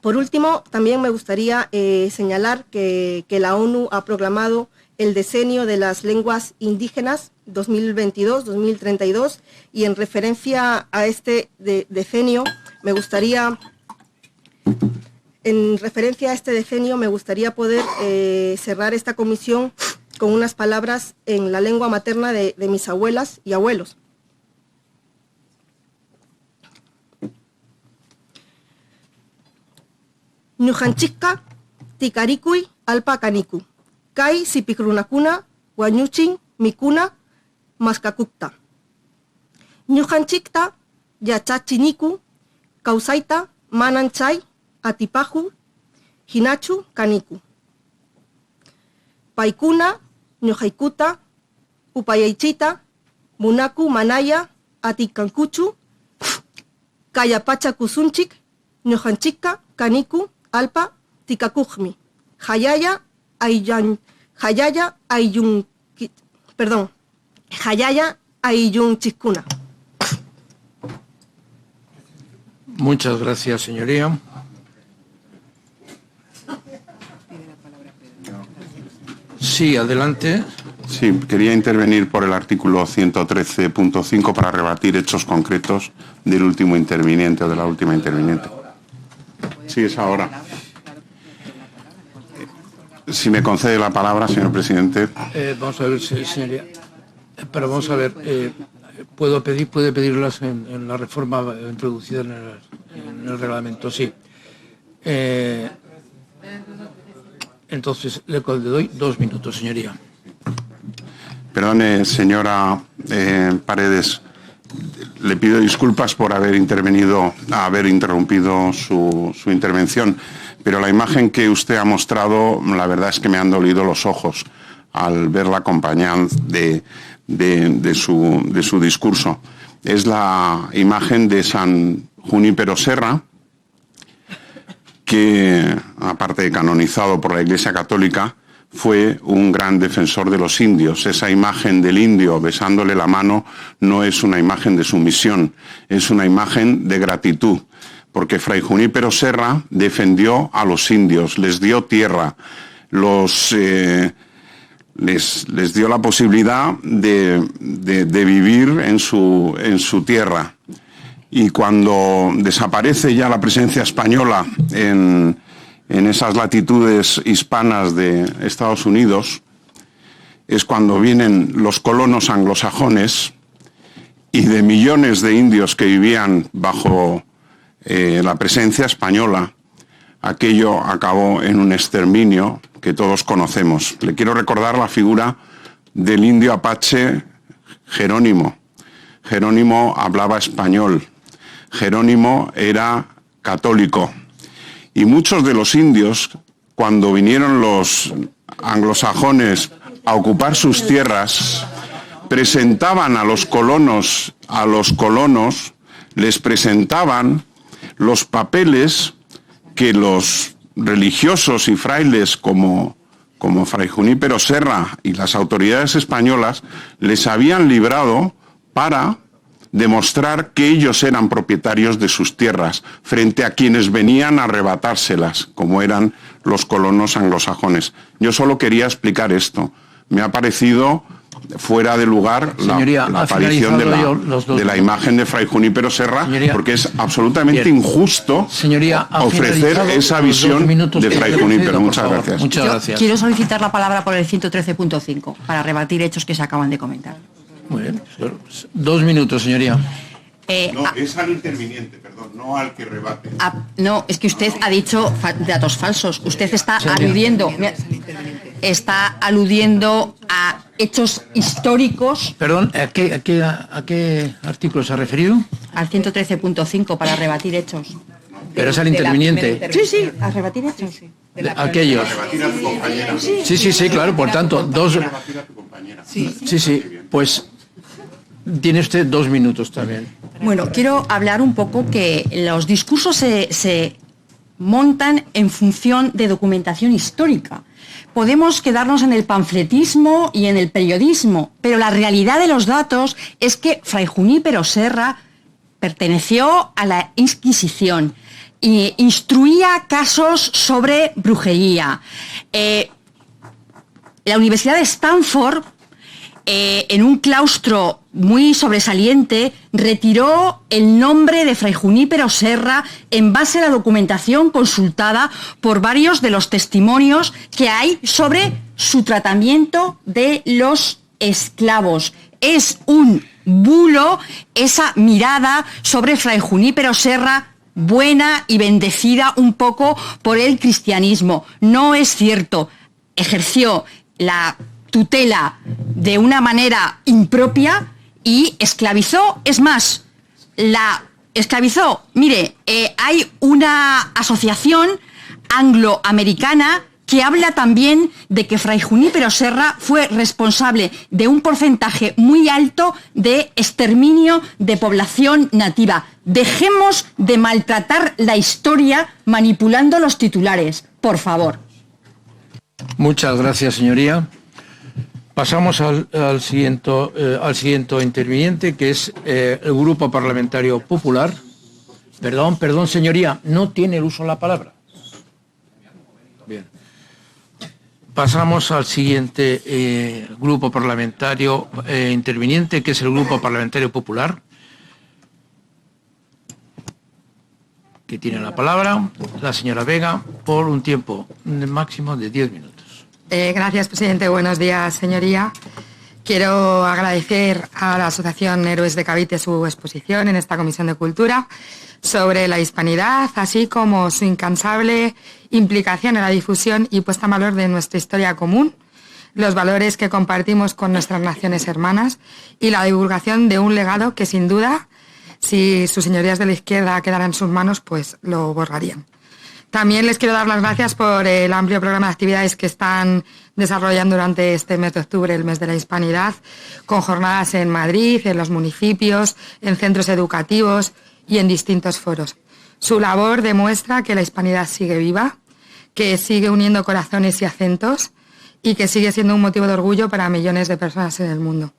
Por último, también me gustaría señalar que la ONU ha proclamado el decenio de las lenguas indígenas 2022-2032 y en referencia a este decenio me gustaría En referencia a este decenio, me gustaría poder cerrar esta comisión con unas palabras en la lengua materna de mis abuelas y abuelos. Ñujanchikka tikarikuy alpa kaniku. Kai sipikrunakuna wañuchin mikuna maskakukta. Ñujanchikta yachachiniku kawsayta mananchay atipaju hinachu kaniku. Paykuna ñuqaykuta upayaychita munaku manaya atikankuchu kayapacha kusunchik ñuqanchikka kaniku alpa tikakujmi. Hayaya ayunchikuna. Muchas gracias, señoría. Sí, adelante. Sí, quería intervenir por el artículo 113.5 para rebatir hechos concretos del último interviniente o de la última interviniente. Sí, es ahora. Si me concede la palabra, señor presidente. Vamos a ver, señoría. Pero vamos a ver, puede pedirlas en la reforma introducida en el reglamento, sí. Entonces, le doy 2 minutos, señoría. Perdone, señora Paredes, le pido disculpas por haber interrumpido su intervención, pero la imagen que usted ha mostrado, la verdad es que me han dolido los ojos al verla acompañada de su discurso. Es la imagen de San Junípero Serra, que, aparte de canonizado por la Iglesia Católica, fue un gran defensor de los indios. Esa imagen del indio besándole la mano no es una imagen de sumisión, es una imagen de gratitud, porque Fray Junípero Serra defendió a los indios, les dio tierra, les dio la posibilidad de vivir en su tierra. Y cuando desaparece ya la presencia española en esas latitudes hispanas de Estados Unidos, es cuando vienen los colonos anglosajones y de millones de indios que vivían bajo la presencia española, aquello acabó en un exterminio que todos conocemos. Le quiero recordar la figura del indio apache Jerónimo. Jerónimo hablaba español. Jerónimo era católico. Y muchos de los indios, cuando vinieron los anglosajones a ocupar sus tierras, presentaban a los colonos, les presentaban los papeles que los religiosos y frailes como Fray Junípero Serra y las autoridades españolas les habían librado para demostrar que ellos eran propietarios de sus tierras frente a quienes venían a arrebatárselas, como eran los colonos anglosajones. Yo solo quería explicar esto. Me ha parecido fuera de lugar la aparición de la imagen de Fray Junípero Serra, porque es absolutamente injusto ofrecer esa visión de Fray Junípero. Muchas gracias. Muchas gracias. Quiero solicitar la palabra por el 113.5 para rebatir hechos que se acaban de comentar. Muy bien. 2 minutos, señoría. No, es al interviniente, perdón, no al que rebate. No, es que usted ha dicho datos falsos. Usted está aludiendo a hechos históricos. Perdón, ¿a qué artículo se ha referido? Al 113.5 para rebatir hechos. Pero es al interviniente. Sí, a rebatir hechos. Aquellos. Sí, claro, por tanto, 2. Sí, pues tiene usted 2 minutos también. Bueno, quiero hablar un poco que los discursos se montan en función de documentación histórica. Podemos quedarnos en el panfletismo y en el periodismo, pero la realidad de los datos es que Fray Junípero Serra perteneció a la Inquisición e instruía casos sobre brujería. La Universidad de Stanford en un claustro muy sobresaliente, retiró el nombre de Fray Junípero Serra en base a la documentación consultada por varios de los testimonios que hay sobre su tratamiento de los esclavos. Es un bulo esa mirada sobre Fray Junípero Serra, buena y bendecida un poco por el cristianismo. No es cierto. Ejerció la tutela de una manera impropia y esclavizó. Es más, la esclavizó. Mire, hay una asociación angloamericana que habla también de que Fray Junípero Serra fue responsable de un porcentaje muy alto de exterminio de población nativa. Dejemos de maltratar la historia manipulando los titulares, por favor. Muchas gracias, señoría. Pasamos al siguiente interviniente, que es el Grupo Parlamentario Popular. Perdón, señoría, no tiene el uso de la palabra. Bien. Pasamos al siguiente grupo parlamentario interviniente, que es el Grupo Parlamentario Popular, que tiene la palabra la señora Vega por un tiempo máximo de 10 minutos. Gracias, presidente. Buenos días, señoría. Quiero agradecer a la Asociación Héroes de Cavite su exposición en esta Comisión de Cultura sobre la hispanidad, así como su incansable implicación en la difusión y puesta en valor de nuestra historia común, los valores que compartimos con nuestras naciones hermanas y la divulgación de un legado que, sin duda, si sus señorías de la izquierda quedaran en sus manos, pues lo borrarían. También les quiero dar las gracias por el amplio programa de actividades que están desarrollando durante este mes de octubre, el mes de la hispanidad, con jornadas en Madrid, en los municipios, en centros educativos y en distintos foros. Su labor demuestra que la hispanidad sigue viva, que sigue uniendo corazones y acentos y que sigue siendo un motivo de orgullo para millones de personas en el mundo.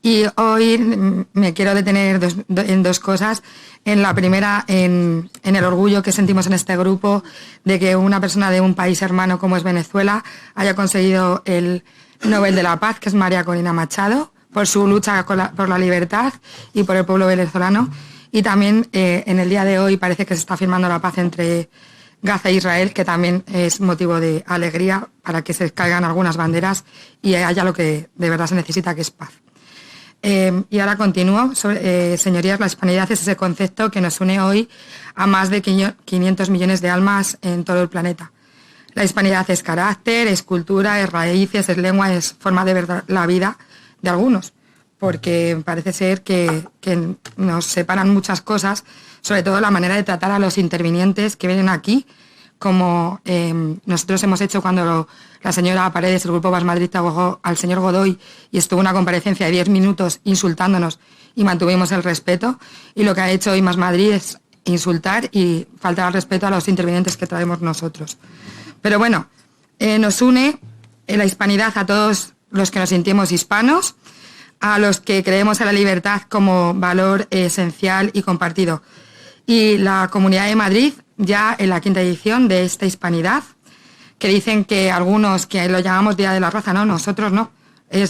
Y hoy me quiero detener en dos cosas. En la primera, en el orgullo que sentimos en este grupo de que una persona de un país hermano como es Venezuela haya conseguido el Nobel de la Paz, que es María Corina Machado, por su lucha por la libertad y por el pueblo venezolano. Y también en el día de hoy parece que se está firmando la paz entre Gaza e Israel, que también es motivo de alegría para que se caigan algunas banderas y haya lo que de verdad se necesita, que es paz. Y ahora continúo. Señorías, la hispanidad es ese concepto que nos une hoy a más de 500 millones de almas en todo el planeta. La hispanidad es carácter, es cultura, es raíces, es lengua, es forma de ver la vida de algunos, porque parece ser que nos separan muchas cosas, sobre todo la manera de tratar a los intervinientes que vienen aquí, como nosotros hemos hecho cuando la señora Paredes, el Grupo Vas Madrid, trabajó al señor Godoy y estuvo una comparecencia de 10 minutos insultándonos y mantuvimos el respeto. Y lo que ha hecho hoy Más Madrid es insultar y faltar al respeto a los intervinientes que traemos nosotros. Pero bueno, nos une la hispanidad a todos los que nos sentimos hispanos, a los que creemos en la libertad como valor esencial y compartido. Y la Comunidad de Madrid, ya en la 5ª edición de esta hispanidad, que dicen que algunos que lo llamamos Día de la Raza, no, nosotros no.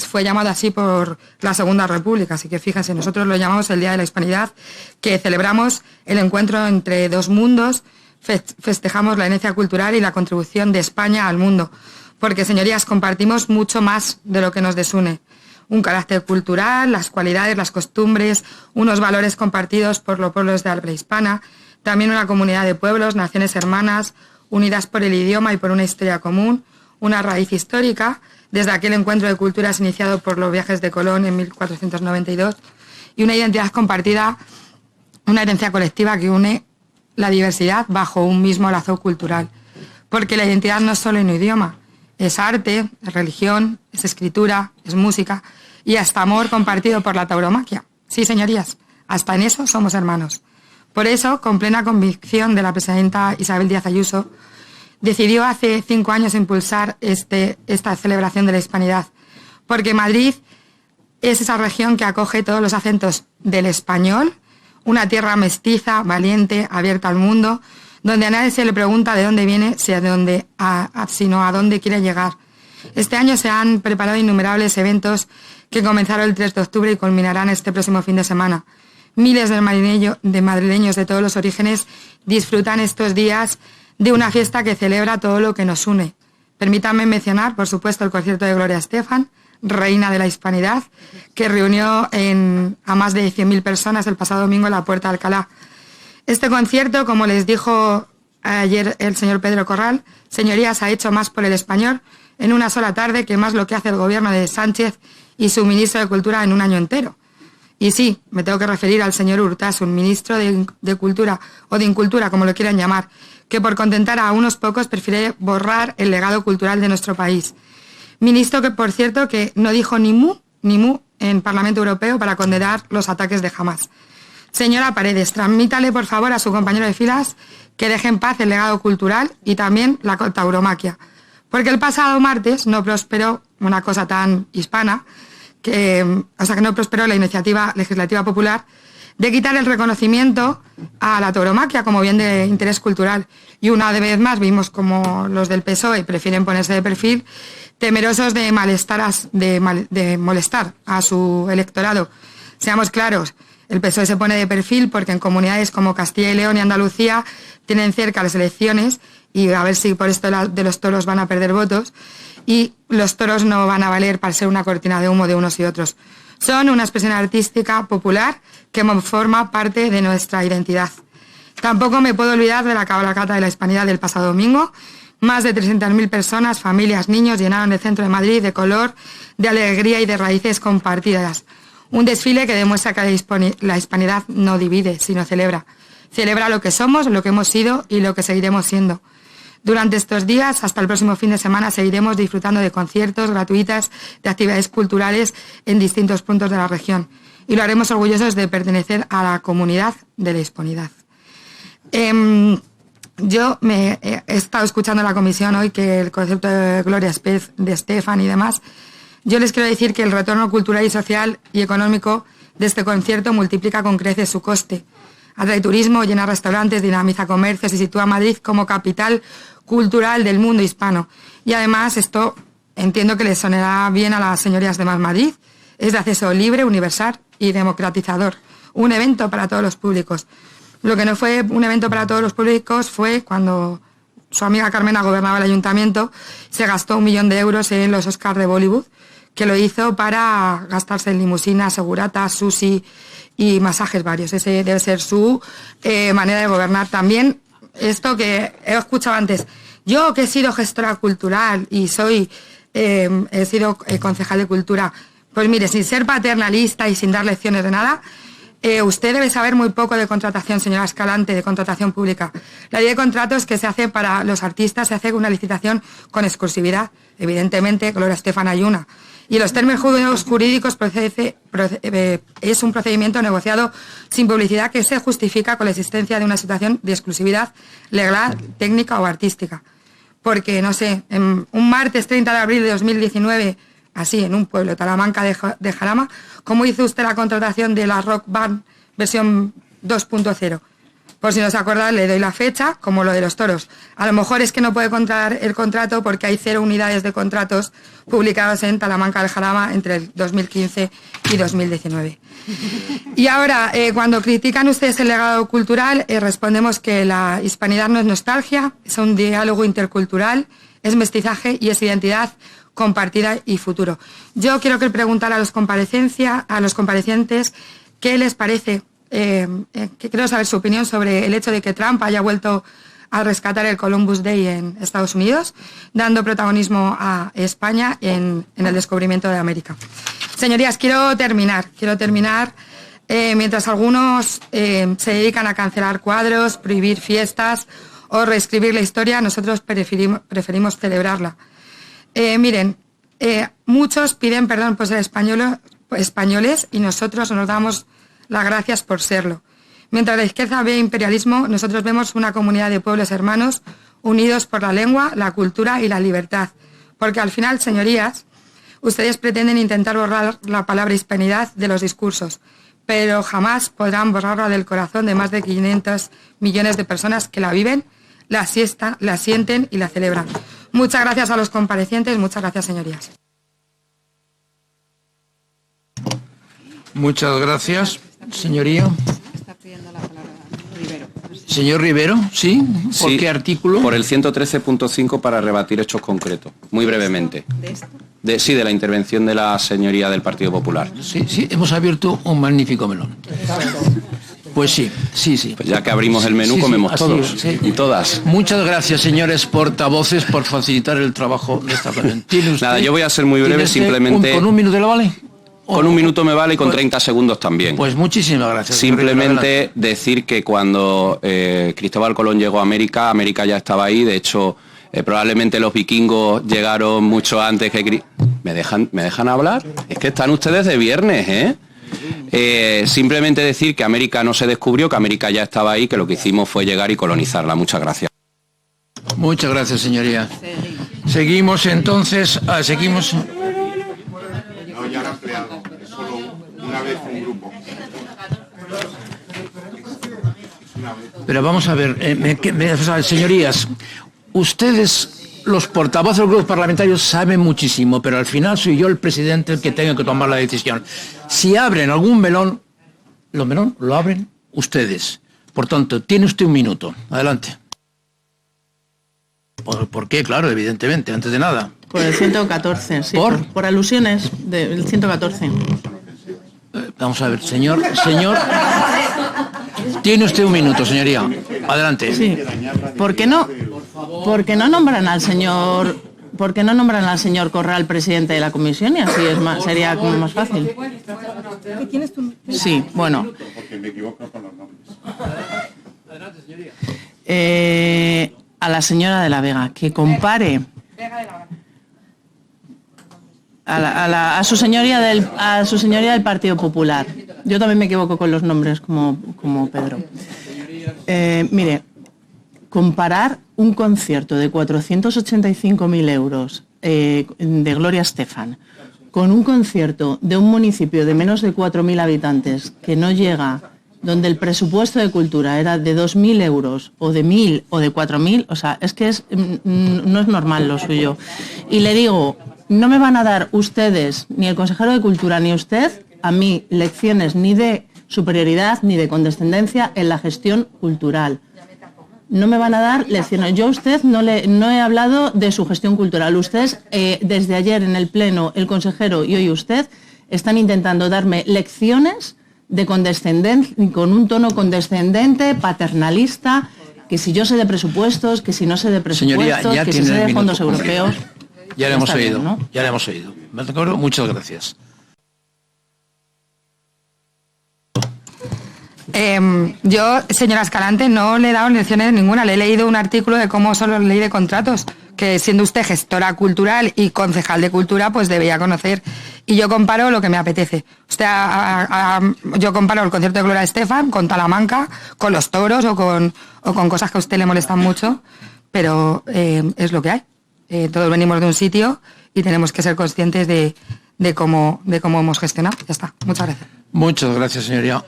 Fue llamado así por la Segunda República, así que fíjense, nosotros lo llamamos el Día de la Hispanidad, que celebramos el encuentro entre dos mundos, festejamos la herencia cultural y la contribución de España al mundo, porque, señorías, compartimos mucho más de lo que nos desune. Un carácter cultural, las cualidades, las costumbres, unos valores compartidos por los pueblos de habla hispana, también una comunidad de pueblos, naciones hermanas, unidas por el idioma y por una historia común, una raíz histórica, desde aquel encuentro de culturas iniciado por los viajes de Colón en 1492, y una identidad compartida, una herencia colectiva que une la diversidad bajo un mismo lazo cultural. Porque la identidad no es solo un idioma, es arte, es religión, es escritura, es música y hasta amor compartido por la tauromaquia. Sí, señorías, hasta en eso somos hermanos. Por eso, con plena convicción de la presidenta Isabel Díaz Ayuso, decidió hace 5 años impulsar esta celebración de la hispanidad, porque Madrid es esa región que acoge todos los acentos del español, una tierra mestiza, valiente, abierta al mundo, donde a nadie se le pregunta de dónde viene, sino a dónde quiere llegar. Este año se han preparado innumerables eventos que comenzaron el 3 de octubre y culminarán este próximo fin de semana. Miles de madrileños de todos los orígenes disfrutan estos días de una fiesta que celebra todo lo que nos une. Permítanme mencionar, por supuesto, el concierto de Gloria Estefan, reina de la hispanidad, que reunió a más de 100.000 personas el pasado domingo en la Puerta de Alcalá. Este concierto, como les dijo ayer el señor Pedro Corral, señorías, ha hecho más por el español en una sola tarde que más lo que hace el gobierno de Sánchez y su ministro de Cultura en un año entero. Y sí, me tengo que referir al señor Urtasun, ministro de Cultura o de Incultura, como lo quieran llamar, que por contentar a unos pocos prefiere borrar el legado cultural de nuestro país. Ministro que, por cierto, que no dijo ni mu en Parlamento Europeo para condenar los ataques de Hamas. Señora Paredes, transmítale por favor a su compañero de filas que deje en paz el legado cultural y también la tauromaquia. Porque el pasado martes no prosperó una cosa tan hispana, que no prosperó la iniciativa legislativa popular de quitar el reconocimiento a la tauromaquia como bien de interés cultural. Y una vez más vimos como los del PSOE prefieren ponerse de perfil, temerosos de molestar a su electorado. Seamos claros, el PSOE se pone de perfil porque en comunidades como Castilla y León y Andalucía tienen cerca las elecciones y a ver si por esto de los toros van a perder votos, y los toros no van a valer para ser una cortina de humo de unos y otros. Son una expresión artística popular que forma parte de nuestra identidad. Tampoco me puedo olvidar de la cabalgata de la Hispanidad del pasado domingo. Más de 300.000 personas, familias, niños llenaron el centro de Madrid de color, de alegría y de raíces compartidas. Un desfile que demuestra que la hispanidad no divide, sino celebra. Celebra lo que somos, lo que hemos sido y lo que seguiremos siendo. Durante estos días, hasta el próximo fin de semana, seguiremos disfrutando de conciertos gratuitas, de actividades culturales en distintos puntos de la región. Y lo haremos orgullosos de pertenecer a la comunidad de la hispanidad. Yo he estado escuchando en la comisión hoy que el concepto de Gloria Estefan y demás. Yo les quiero decir que el retorno cultural y social y económico de este concierto multiplica con creces su coste. Atrae turismo, llena restaurantes, dinamiza comercios y sitúa a Madrid como capital cultural del mundo hispano. Y además esto entiendo que les sonará bien a las señorías de Más Madrid. Es de acceso libre, universal y democratizador. Un evento para todos los públicos. Lo que no fue un evento para todos los públicos fue cuando su amiga Carmena gobernaba el ayuntamiento, se gastó 1 millón de euros en los Oscars de Bollywood, que lo hizo para gastarse en limusinas, seguratas, sushi y masajes varios. Ese debe ser su manera de gobernar. También esto que he escuchado antes, yo que he sido gestora cultural y he sido concejal de cultura, pues mire, sin ser paternalista y sin dar lecciones de nada, usted debe saber muy poco de contratación, señora Escalante, de contratación pública. La ley de contratos que se hace para los artistas se hace una licitación con exclusividad. Evidentemente, Gloria Estefan hay una. Y los términos jurídicos es un procedimiento negociado sin publicidad que se justifica con la existencia de una situación de exclusividad legal, técnica o artística. Porque, no sé, un martes 30 de abril de 2019, así, en un pueblo, Talamanca de Jarama, ¿cómo hizo usted la contratación de la Rock Band versión 2.0? Por si no se acuerda, le doy la fecha, como lo de los toros. A lo mejor es que no puede contratar el contrato porque hay 0 unidades de contratos publicados en Talamanca del Jarama entre el 2015 y 2019. Y ahora, cuando critican ustedes el legado cultural, respondemos que la hispanidad no es nostalgia, es un diálogo intercultural, es mestizaje y es identidad compartida y futuro. Yo quiero preguntar a los comparecientes qué les parece. Quiero saber su opinión sobre el hecho de que Trump haya vuelto a rescatar el Columbus Day en Estados Unidos, dando protagonismo a España en el descubrimiento de América. Señorías, quiero terminar. Mientras algunos se dedican a cancelar cuadros, prohibir fiestas o reescribir la historia, nosotros preferimos celebrarla. Muchos piden perdón por ser españoles y nosotros nos damos las gracias por serlo. Mientras la izquierda ve imperialismo, nosotros vemos una comunidad de pueblos hermanos unidos por la lengua, la cultura y la libertad. Porque al final, señorías, ustedes pretenden intentar borrar la palabra hispanidad de los discursos, pero jamás podrán borrarla del corazón de más de 500 millones de personas que la viven, la sienten y la celebran. Muchas gracias a los comparecientes, muchas gracias, señorías. Muchas gracias, señoría. Señor Rivero, ¿sí? ¿Por qué artículo? Por el 113.5 para rebatir hechos concretos, muy brevemente. ¿De esto? Sí, de la intervención de la señoría del Partido Popular. Sí, hemos abierto un magnífico melón. Pues sí. Pues ya que abrimos el menú, comemos todos y todas. Muchas gracias, señores portavoces, por facilitar el trabajo de esta reunión. Nada, yo voy a ser muy breve, simplemente... ¿Con un minuto le vale? Con un minuto me vale y con 30 segundos también. Pues muchísimas gracias. Simplemente decir que cuando Cristóbal Colón llegó a América, América ya estaba ahí. De hecho, probablemente los vikingos llegaron mucho antes que... ¿Me dejan hablar? Es que están ustedes de viernes, ¿eh? Simplemente decir que América no se descubrió, que América ya estaba ahí, que lo que hicimos fue llegar y colonizarla. Muchas gracias. Muchas gracias, señoría. Seguimos entonces, seguimos... No, ya han ampliado, es solo una vez un grupo. Pero vamos a ver, señorías, ustedes, los portavoces de los grupos parlamentarios, saben muchísimo, pero al final soy yo el presidente el que tenga que tomar la decisión. Si abren algún melón, los melón lo abren ustedes. Por tanto, tiene usted un minuto. Adelante. ¿Por qué? Claro, evidentemente, antes de nada. Por el 114, sí. Por alusiones del 114. Vamos a ver, señor. Tiene usted un minuto, señoría. Adelante. Sí. ¿Por qué no nombran al señor Corral presidente de la comisión? Y así sería como más fácil. Sí, bueno. Porque me equivoco con los nombres. Adelante, señoría. A la señora de la Vega, que compare a su señoría del Partido Popular. Yo también me equivoco con los nombres como Pedro. Mire, comparar un concierto de 485.000 euros de Gloria Estefan con un concierto de un municipio de menos de 4.000 habitantes que no llega, donde el presupuesto de cultura era de 2.000 euros o de 1.000 o de 4.000, o sea, es que no es normal lo suyo. Y le digo, no me van a dar ustedes, ni el consejero de Cultura, ni usted, a mí lecciones ni de superioridad ni de condescendencia en la gestión cultural. No me van a dar lecciones. Yo a usted no he hablado de su gestión cultural. Ustedes, desde ayer en el Pleno, el consejero y hoy usted, están intentando darme lecciones de condescendencia, con un tono condescendente, paternalista, que si yo sé de presupuestos, que si no sé de presupuestos, señoría, que si sé de fondos europeos. Ya le hemos oído, bien, ¿no? Ya le hemos oído. ¿Me acuerdo? Muchas gracias. Yo, señora Escalante, no le he dado lecciones ninguna. Le he leído un artículo de cómo son las leyes de contratos, que siendo usted gestora cultural y concejal de cultura, pues debería conocer. Y yo comparo lo que me apetece. Yo comparo el concierto de Gloria Estefan con Talamanca, con los toros o con cosas que a usted le molestan mucho, pero es lo que hay. Todos venimos de un sitio y tenemos que ser conscientes de cómo hemos gestionado. Ya está. Muchas gracias. Muchas gracias, señoría.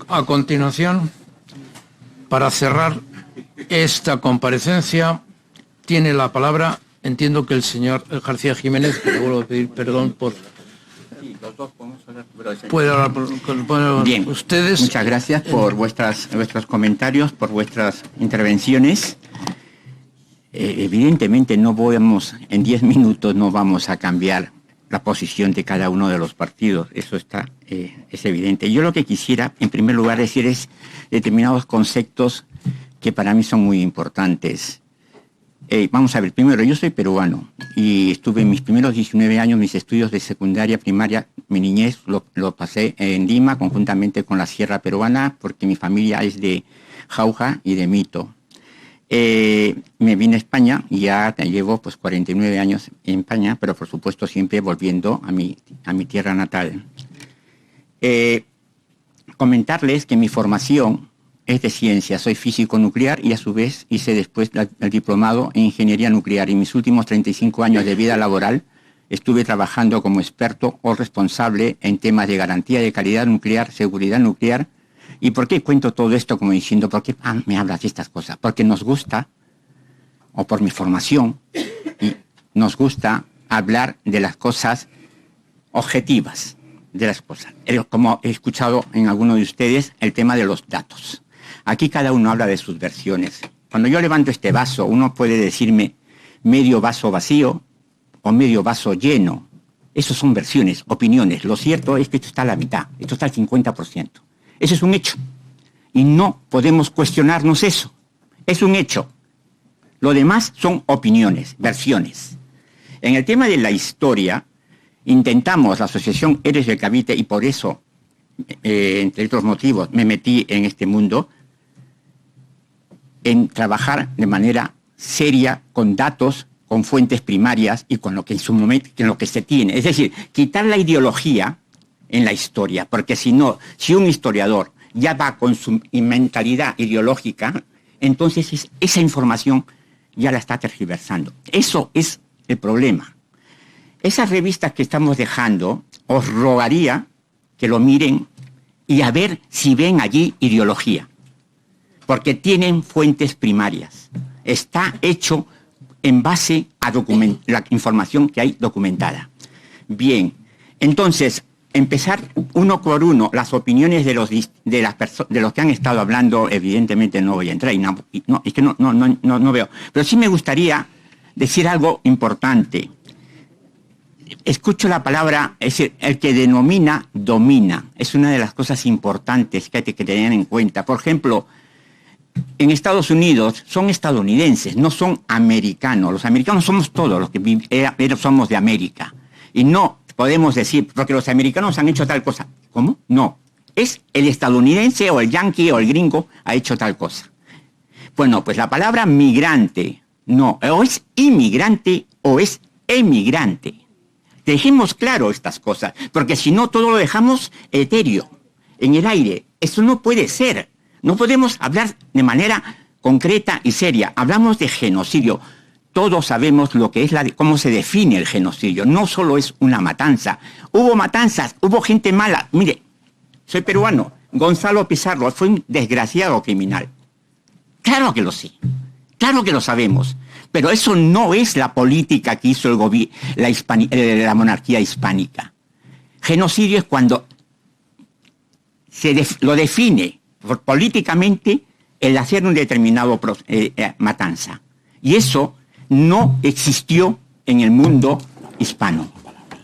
A continuación, para cerrar esta comparecencia, tiene la palabra, entiendo que el señor García Jiménez, que le vuelvo a pedir perdón por... ¿Puede hablar por Bien, ustedes? Muchas gracias por vuestros comentarios, por vuestras intervenciones. Evidentemente en 10 minutos no vamos a cambiar la posición de cada uno de los partidos, eso es evidente. Yo lo que quisiera, en primer lugar, decir es determinados conceptos que para mí son muy importantes. Vamos a ver, primero, yo soy peruano y estuve en mis primeros 19 años, mis estudios de secundaria, primaria, mi niñez lo pasé en Lima, conjuntamente con la Sierra Peruana, porque mi familia es de Jauja y de Mito. Me vine a España y ya llevo 49 años en España, pero por supuesto siempre volviendo a mi tierra natal. Comentarles que mi formación es de ciencia, soy físico nuclear y a su vez hice después el diplomado en ingeniería nuclear. Y mis últimos 35 años de vida laboral estuve trabajando como experto o responsable en temas de garantía de calidad nuclear, seguridad nuclear. ¿Y por qué cuento todo esto como diciendo, por qué me hablas de estas cosas? Porque nos gusta, o por mi formación, nos gusta hablar de las cosas objetivas, de las cosas. Como he escuchado en alguno de ustedes, el tema de los datos. Aquí cada uno habla de sus versiones. Cuando yo levanto este vaso, uno puede decirme medio vaso vacío o medio vaso lleno. Esas son versiones, opiniones. Lo cierto es que esto está a la mitad, esto está al 50%. Eso es un hecho. Y no podemos cuestionarnos eso. Es un hecho. Lo demás son opiniones, versiones. En el tema de la historia, intentamos, la Asociación Héroes del Cavite, y por eso, entre otros motivos, me metí en este mundo, en trabajar de manera seria, con datos, con fuentes primarias y con lo que en su momento, con lo que se tiene. Es decir, quitar la ideología en la historia, porque si no, si un historiador ya va con su mentalidad ideológica, entonces esa información ya la está tergiversando. Eso es el problema. Esas revistas que estamos dejando, os rogaría que lo miren y a ver si ven allí ideología, porque tienen fuentes primarias. Está hecho en base a la información que hay documentada. Bien, entonces, empezar uno por uno las opiniones de los que han estado hablando, evidentemente no voy a entrar, es que no veo. Pero sí me gustaría decir algo importante. Escucho la palabra, es decir, el que denomina, domina. Es una de las cosas importantes que hay que tener en cuenta. Por ejemplo, en Estados Unidos son estadounidenses, no son americanos. Los americanos somos todos los que somos de América. Y no podemos decir, porque los americanos han hecho tal cosa. ¿Cómo? No. Es el estadounidense o el yanqui o el gringo ha hecho tal cosa. Bueno, pues la palabra migrante, no, o es inmigrante o es emigrante. Dejemos claro estas cosas, porque si no todo lo dejamos etéreo, en el aire. Eso no puede ser. No podemos hablar de manera concreta y seria. Hablamos de genocidio. Todos sabemos lo que es cómo se define el genocidio. No solo es una matanza. Hubo matanzas, hubo gente mala. Mire, soy peruano. Gonzalo Pizarro fue un desgraciado criminal. Claro que lo sé. Claro que lo sabemos. Pero eso no es la política que hizo la monarquía hispánica. Genocidio es cuando lo define políticamente el hacer un determinado matanza. Y eso no existió en el mundo hispano.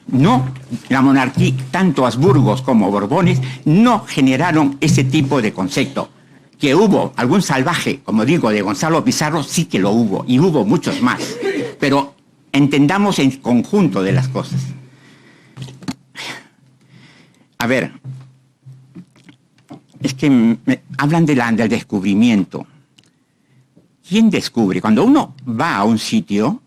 No, la monarquía, tanto Habsburgos como Borbones, no generaron ese tipo de concepto. Que hubo algún salvaje, como digo, de Gonzalo Pizarro, sí que lo hubo, y hubo muchos más. Pero entendamos el conjunto de las cosas. A ver, es que hablan del descubrimiento. ¿Quién descubre? Cuando uno va a un sitio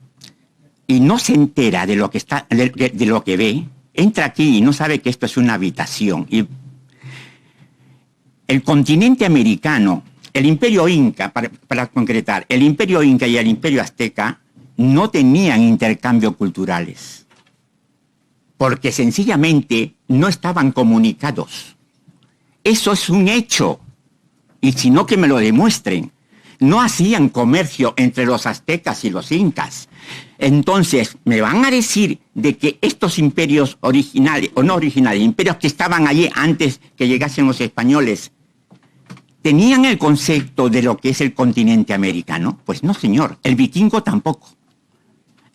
y no se entera de lo que de lo que ve, entra aquí y no sabe que esto es una habitación. Y el continente americano, el imperio inca, para concretar, el imperio inca y el imperio azteca no tenían intercambios culturales, porque sencillamente no estaban comunicados. Eso es un hecho, y si no que me lo demuestren. No hacían comercio entre los aztecas y los incas. Entonces, me van a decir de que estos imperios originales, o no originales, imperios que estaban allí antes que llegasen los españoles, ¿tenían el concepto de lo que es el continente americano? Pues no, señor. El vikingo tampoco.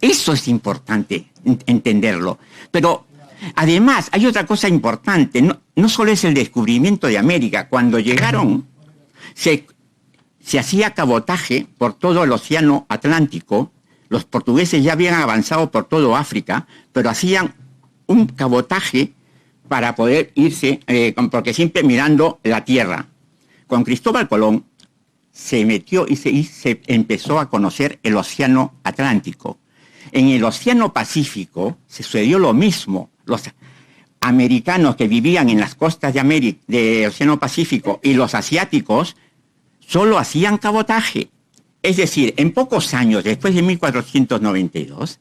Eso es importante entenderlo. Pero, además, hay otra cosa importante. No solo es el descubrimiento de América. Cuando llegaron, se hacía cabotaje por todo el océano Atlántico. Los portugueses ya habían avanzado por todo África, pero hacían un cabotaje para poder irse, porque siempre mirando la tierra. Con Cristóbal Colón se metió y se empezó a conocer el océano Atlántico. En el océano Pacífico se sucedió lo mismo. Los americanos que vivían en las costas del océano Pacífico y los asiáticos solo hacían cabotaje. Es decir, en pocos años, después de 1492,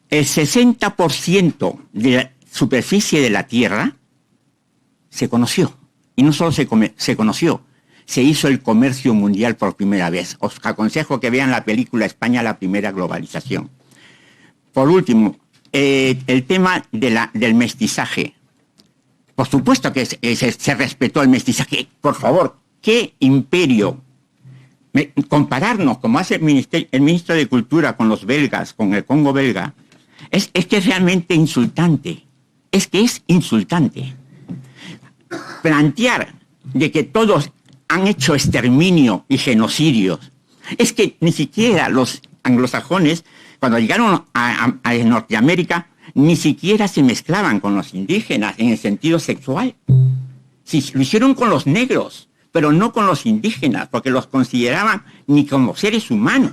el 60% de la superficie de la Tierra se conoció. Y no solo se conoció, se hizo el comercio mundial por primera vez. Os aconsejo que vean la película España, la primera globalización. por último, el tema del mestizaje. Por supuesto que se respetó el mestizaje. Por favor, ¿qué imperio? Compararnos, como hace el ministro de Cultura con los belgas, con el Congo belga, es que es realmente insultante. Es que es insultante. Plantear de que todos han hecho exterminio y genocidios. Es que ni siquiera los anglosajones, cuando llegaron a Norteamérica, ni siquiera se mezclaban con los indígenas en el sentido sexual. Sí, lo hicieron con los negros, pero no con los indígenas, porque los consideraban ni como seres humanos.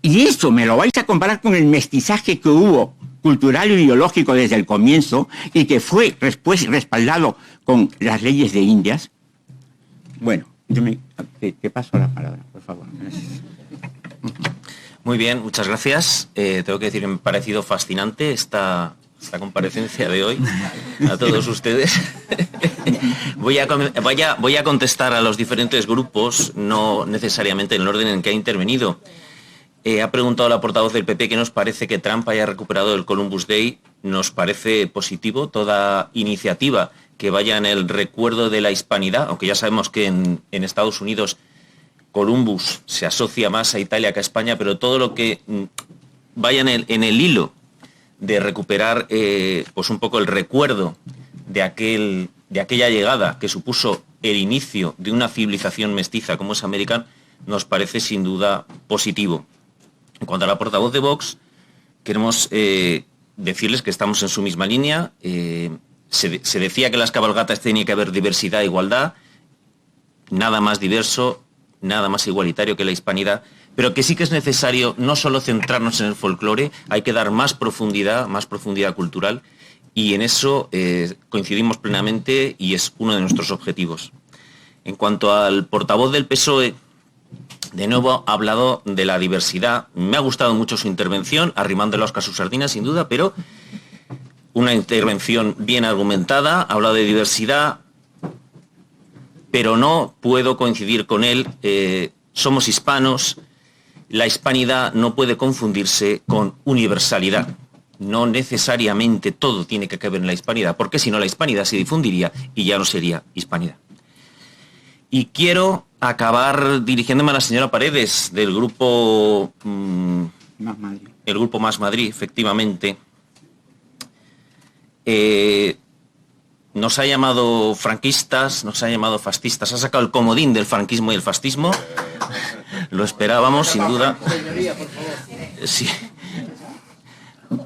Y eso me lo vais a comparar con el mestizaje que hubo cultural y ideológico desde el comienzo y que fue después respaldado con las leyes de Indias. Bueno, te paso la palabra, por favor. Gracias. Muy bien, muchas gracias. Tengo que decir que me ha parecido fascinante esta comparecencia de hoy a todos ustedes. Voy a contestar a los diferentes grupos, no necesariamente en el orden en que ha intervenido. Ha preguntado la portavoz del PP qué nos parece que Trump haya recuperado el Columbus Day. Nos parece positivo toda iniciativa que vaya en el recuerdo de la hispanidad, aunque ya sabemos que en Estados Unidos Columbus se asocia más a Italia que a España, pero todo lo que vaya en el hilo de recuperar pues un poco el recuerdo de aquella llegada que supuso el inicio de una civilización mestiza como es América, nos parece sin duda positivo. En cuanto a la portavoz de Vox, queremos decirles que estamos en su misma línea. Se decía que en las cabalgatas tenía que haber diversidad e igualdad, nada más diverso, nada más igualitario que la hispanidad, pero que sí que es necesario no solo centrarnos en el folclore, hay que dar más profundidad cultural, y en eso coincidimos plenamente y es uno de nuestros objetivos. En cuanto al portavoz del PSOE, de nuevo ha hablado de la diversidad. Me ha gustado mucho su intervención, arrimando el Oscar a su sardina, sin duda, pero una intervención bien argumentada, ha hablado de diversidad, pero no puedo coincidir con él. Somos hispanos, la hispanidad no puede confundirse con universalidad. No necesariamente todo tiene que caber en la hispanidad, porque si no la hispanidad se difundiría y ya no sería hispanidad. Y quiero acabar dirigiéndome a la señora Paredes, del grupo Más Madrid. El grupo Más Madrid, efectivamente. Nos ha llamado franquistas, nos ha llamado fascistas, ha sacado el comodín del franquismo y el fascismo. Lo esperábamos, sin duda. Señoría, por favor. Sí.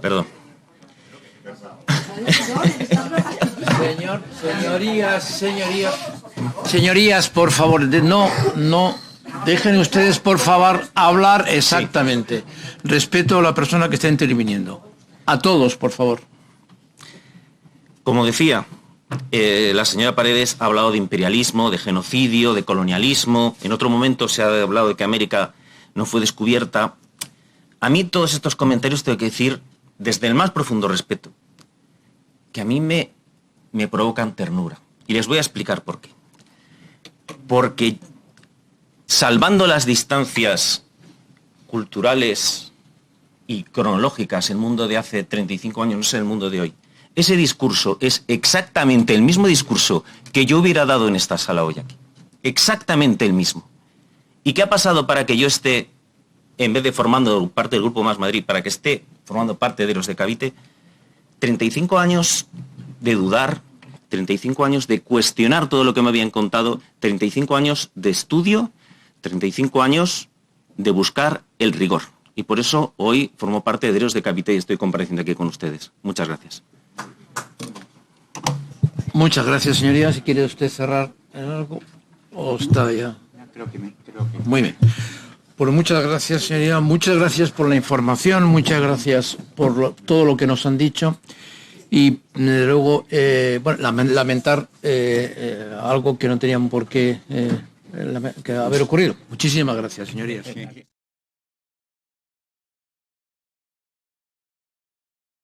Perdón. Señorías, por favor, no dejen ustedes, por favor, hablar exactamente. Sí. Respeto a la persona que está interviniendo. A todos, por favor. Como decía, la señora Paredes ha hablado de imperialismo, de genocidio, de colonialismo. En otro momento se ha hablado de que América no fue descubierta. A mí todos estos comentarios tengo que decir, desde el más profundo respeto, que a mí me provocan ternura. Y les voy a explicar por qué. Porque salvando las distancias culturales y cronológicas, el mundo de hace 35 años no es el mundo de hoy. Ese discurso es exactamente el mismo discurso que yo hubiera dado en esta sala hoy aquí. Exactamente el mismo. ¿Y qué ha pasado para que yo esté, en vez de formando parte del Grupo Más Madrid, para que esté formando parte de los de Cavite? 35 años de dudar, 35 años de cuestionar todo lo que me habían contado, 35 años de estudio, 35 años de buscar el rigor. Y por eso hoy formo parte de Héroes de Cavite y estoy compareciendo aquí con ustedes. Muchas gracias. Muchas gracias, señoría. Si quiere usted cerrar en algo, o está ya. Creo que Muy bien. Pues muchas gracias, señoría. Muchas gracias por la información. Muchas gracias por todo lo que nos han dicho. Y luego, lamentar algo que no tenían por qué haber ocurrido. Muchísimas gracias, señorías.